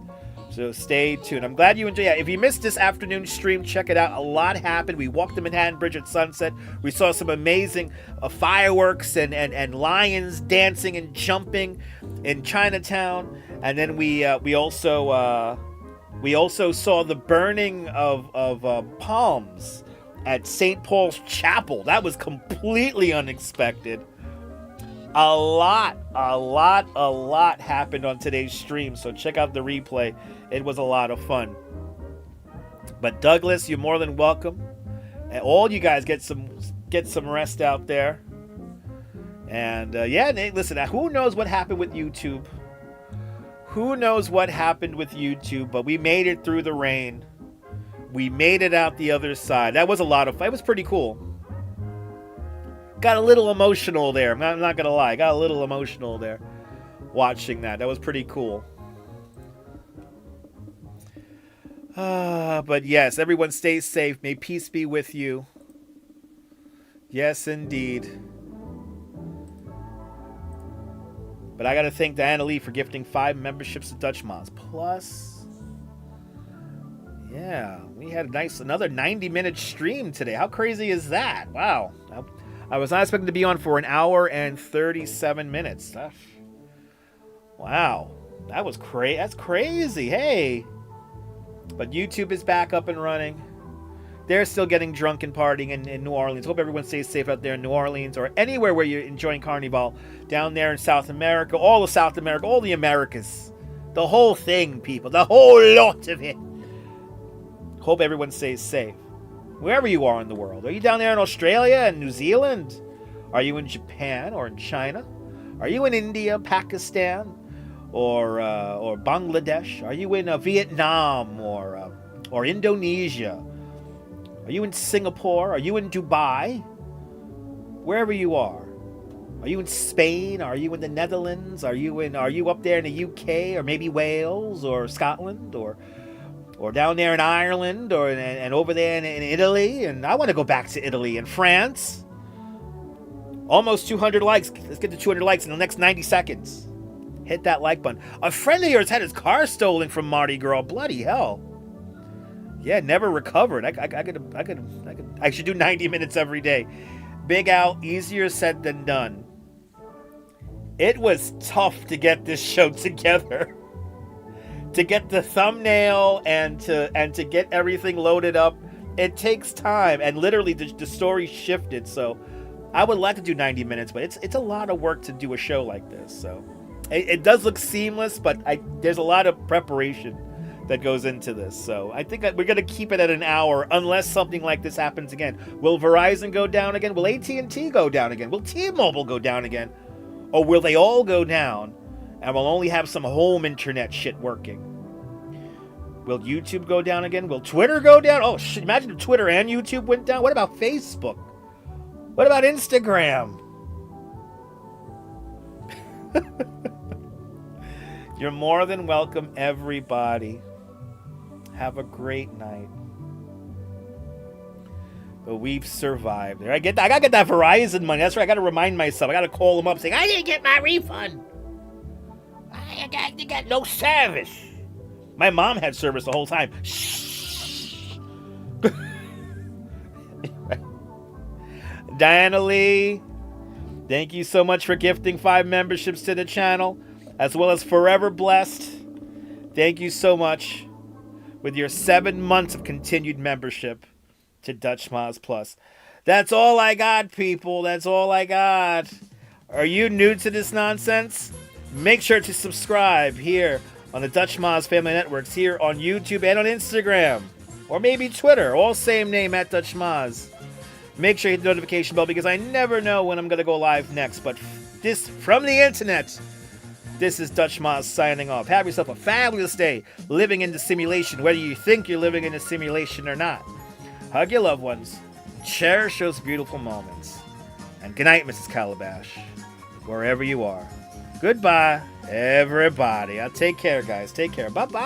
Speaker 1: So stay tuned. I'm glad you enjoyed it. If you missed this afternoon stream, check it out. A lot happened. We walked the Manhattan Bridge at sunset. We saw some amazing fireworks and lions dancing and jumping in Chinatown. And then we also saw the burning of palms at St. Paul's Chapel. That was completely unexpected. A lot happened on today's stream, so check out the replay. It was a lot of fun. But Douglas, you're more than welcome. And all you guys get some rest out there. And yeah, listen, who knows what happened with YouTube? Who knows what happened with YouTube? But we made it through the rain. We made it out the other side. That was a lot of fun. It was pretty cool. Got a little emotional there. I'm not going to lie. Got a little emotional there watching that. That was pretty cool. But yes, everyone stay safe. May peace be with you. Yes, indeed. But I got to thank Diana Lee for gifting 5 memberships to Dutch Moms. Plus, yeah, we had another 90-minute stream today. How crazy is that? Wow. I was not expecting to be on for an hour and 37 minutes. Wow. That's crazy. Hey. But YouTube is back up and running. They're still getting drunk and partying in New Orleans. Hope everyone stays safe out there in New Orleans or anywhere where you're enjoying Carnival. Down there in South America, all of South America, all the Americas. The whole thing, people. The whole lot of it. Hope everyone stays safe. Wherever you are in the world. Are you down there in Australia and New Zealand? Are you in Japan or in China? Are you in India, Pakistan, or Bangladesh? Are you in Vietnam or Indonesia? Are you in Singapore? Are you in Dubai? Wherever you are. Are you in Spain? Are you in the Netherlands? Are you up there in the UK or maybe Wales or Scotland or down there in Ireland, and over there in Italy. And I want to go back to Italy and France. Almost 200 likes. Let's get to 200 likes in the next 90 seconds. Hit that like button. A friend of yours had his car stolen from Mardi Gras. Bloody hell. Yeah, never recovered. I should do 90 minutes every day. Big Al, easier said than done. It was tough to get this show together. to get the thumbnail and to get everything loaded up, it takes time. And literally, the story shifted. So I would like to do 90 minutes, but it's a lot of work to do a show like this. So it does look seamless, but there's a lot of preparation that goes into this. So I think that we're going to keep it at an hour unless something like this happens again. Will Verizon go down again? Will AT&T go down again? Will T-Mobile go down again? Or will they all go down and we'll only have some home internet shit working? Will YouTube go down again? Will Twitter go down? Oh, shit, imagine if Twitter and YouTube went down. What about Facebook? What about Instagram? You're more than welcome, everybody. Have a great night. But we've survived. I gotta get that Verizon money. That's right. I gotta remind myself. I gotta call them up saying, I didn't get my refund. I got no service. My mom had service the whole time. Shh. Diana Lee, thank you so much for gifting 5 memberships to the channel, as well as Forever Blessed. Thank you so much with your 7 months of continued membership to Dutch Moz Plus. That's all I got, people. That's all I got. Are you new to this nonsense? Make sure to subscribe here on the Dutch Moz Family Networks, here on YouTube and on Instagram, or maybe Twitter, all same name at Dutch Moz. Make sure you hit the notification bell because I never know when I'm going to go live next. But this, from the internet, this is Dutch Moz signing off. Have yourself a fabulous day living in the simulation, whether you think you're living in a simulation or not. Hug your loved ones. Cherish those beautiful moments. And good night, Mrs. Calabash, wherever you are. Goodbye, everybody. I'll take care, guys. Take care. Bye-bye.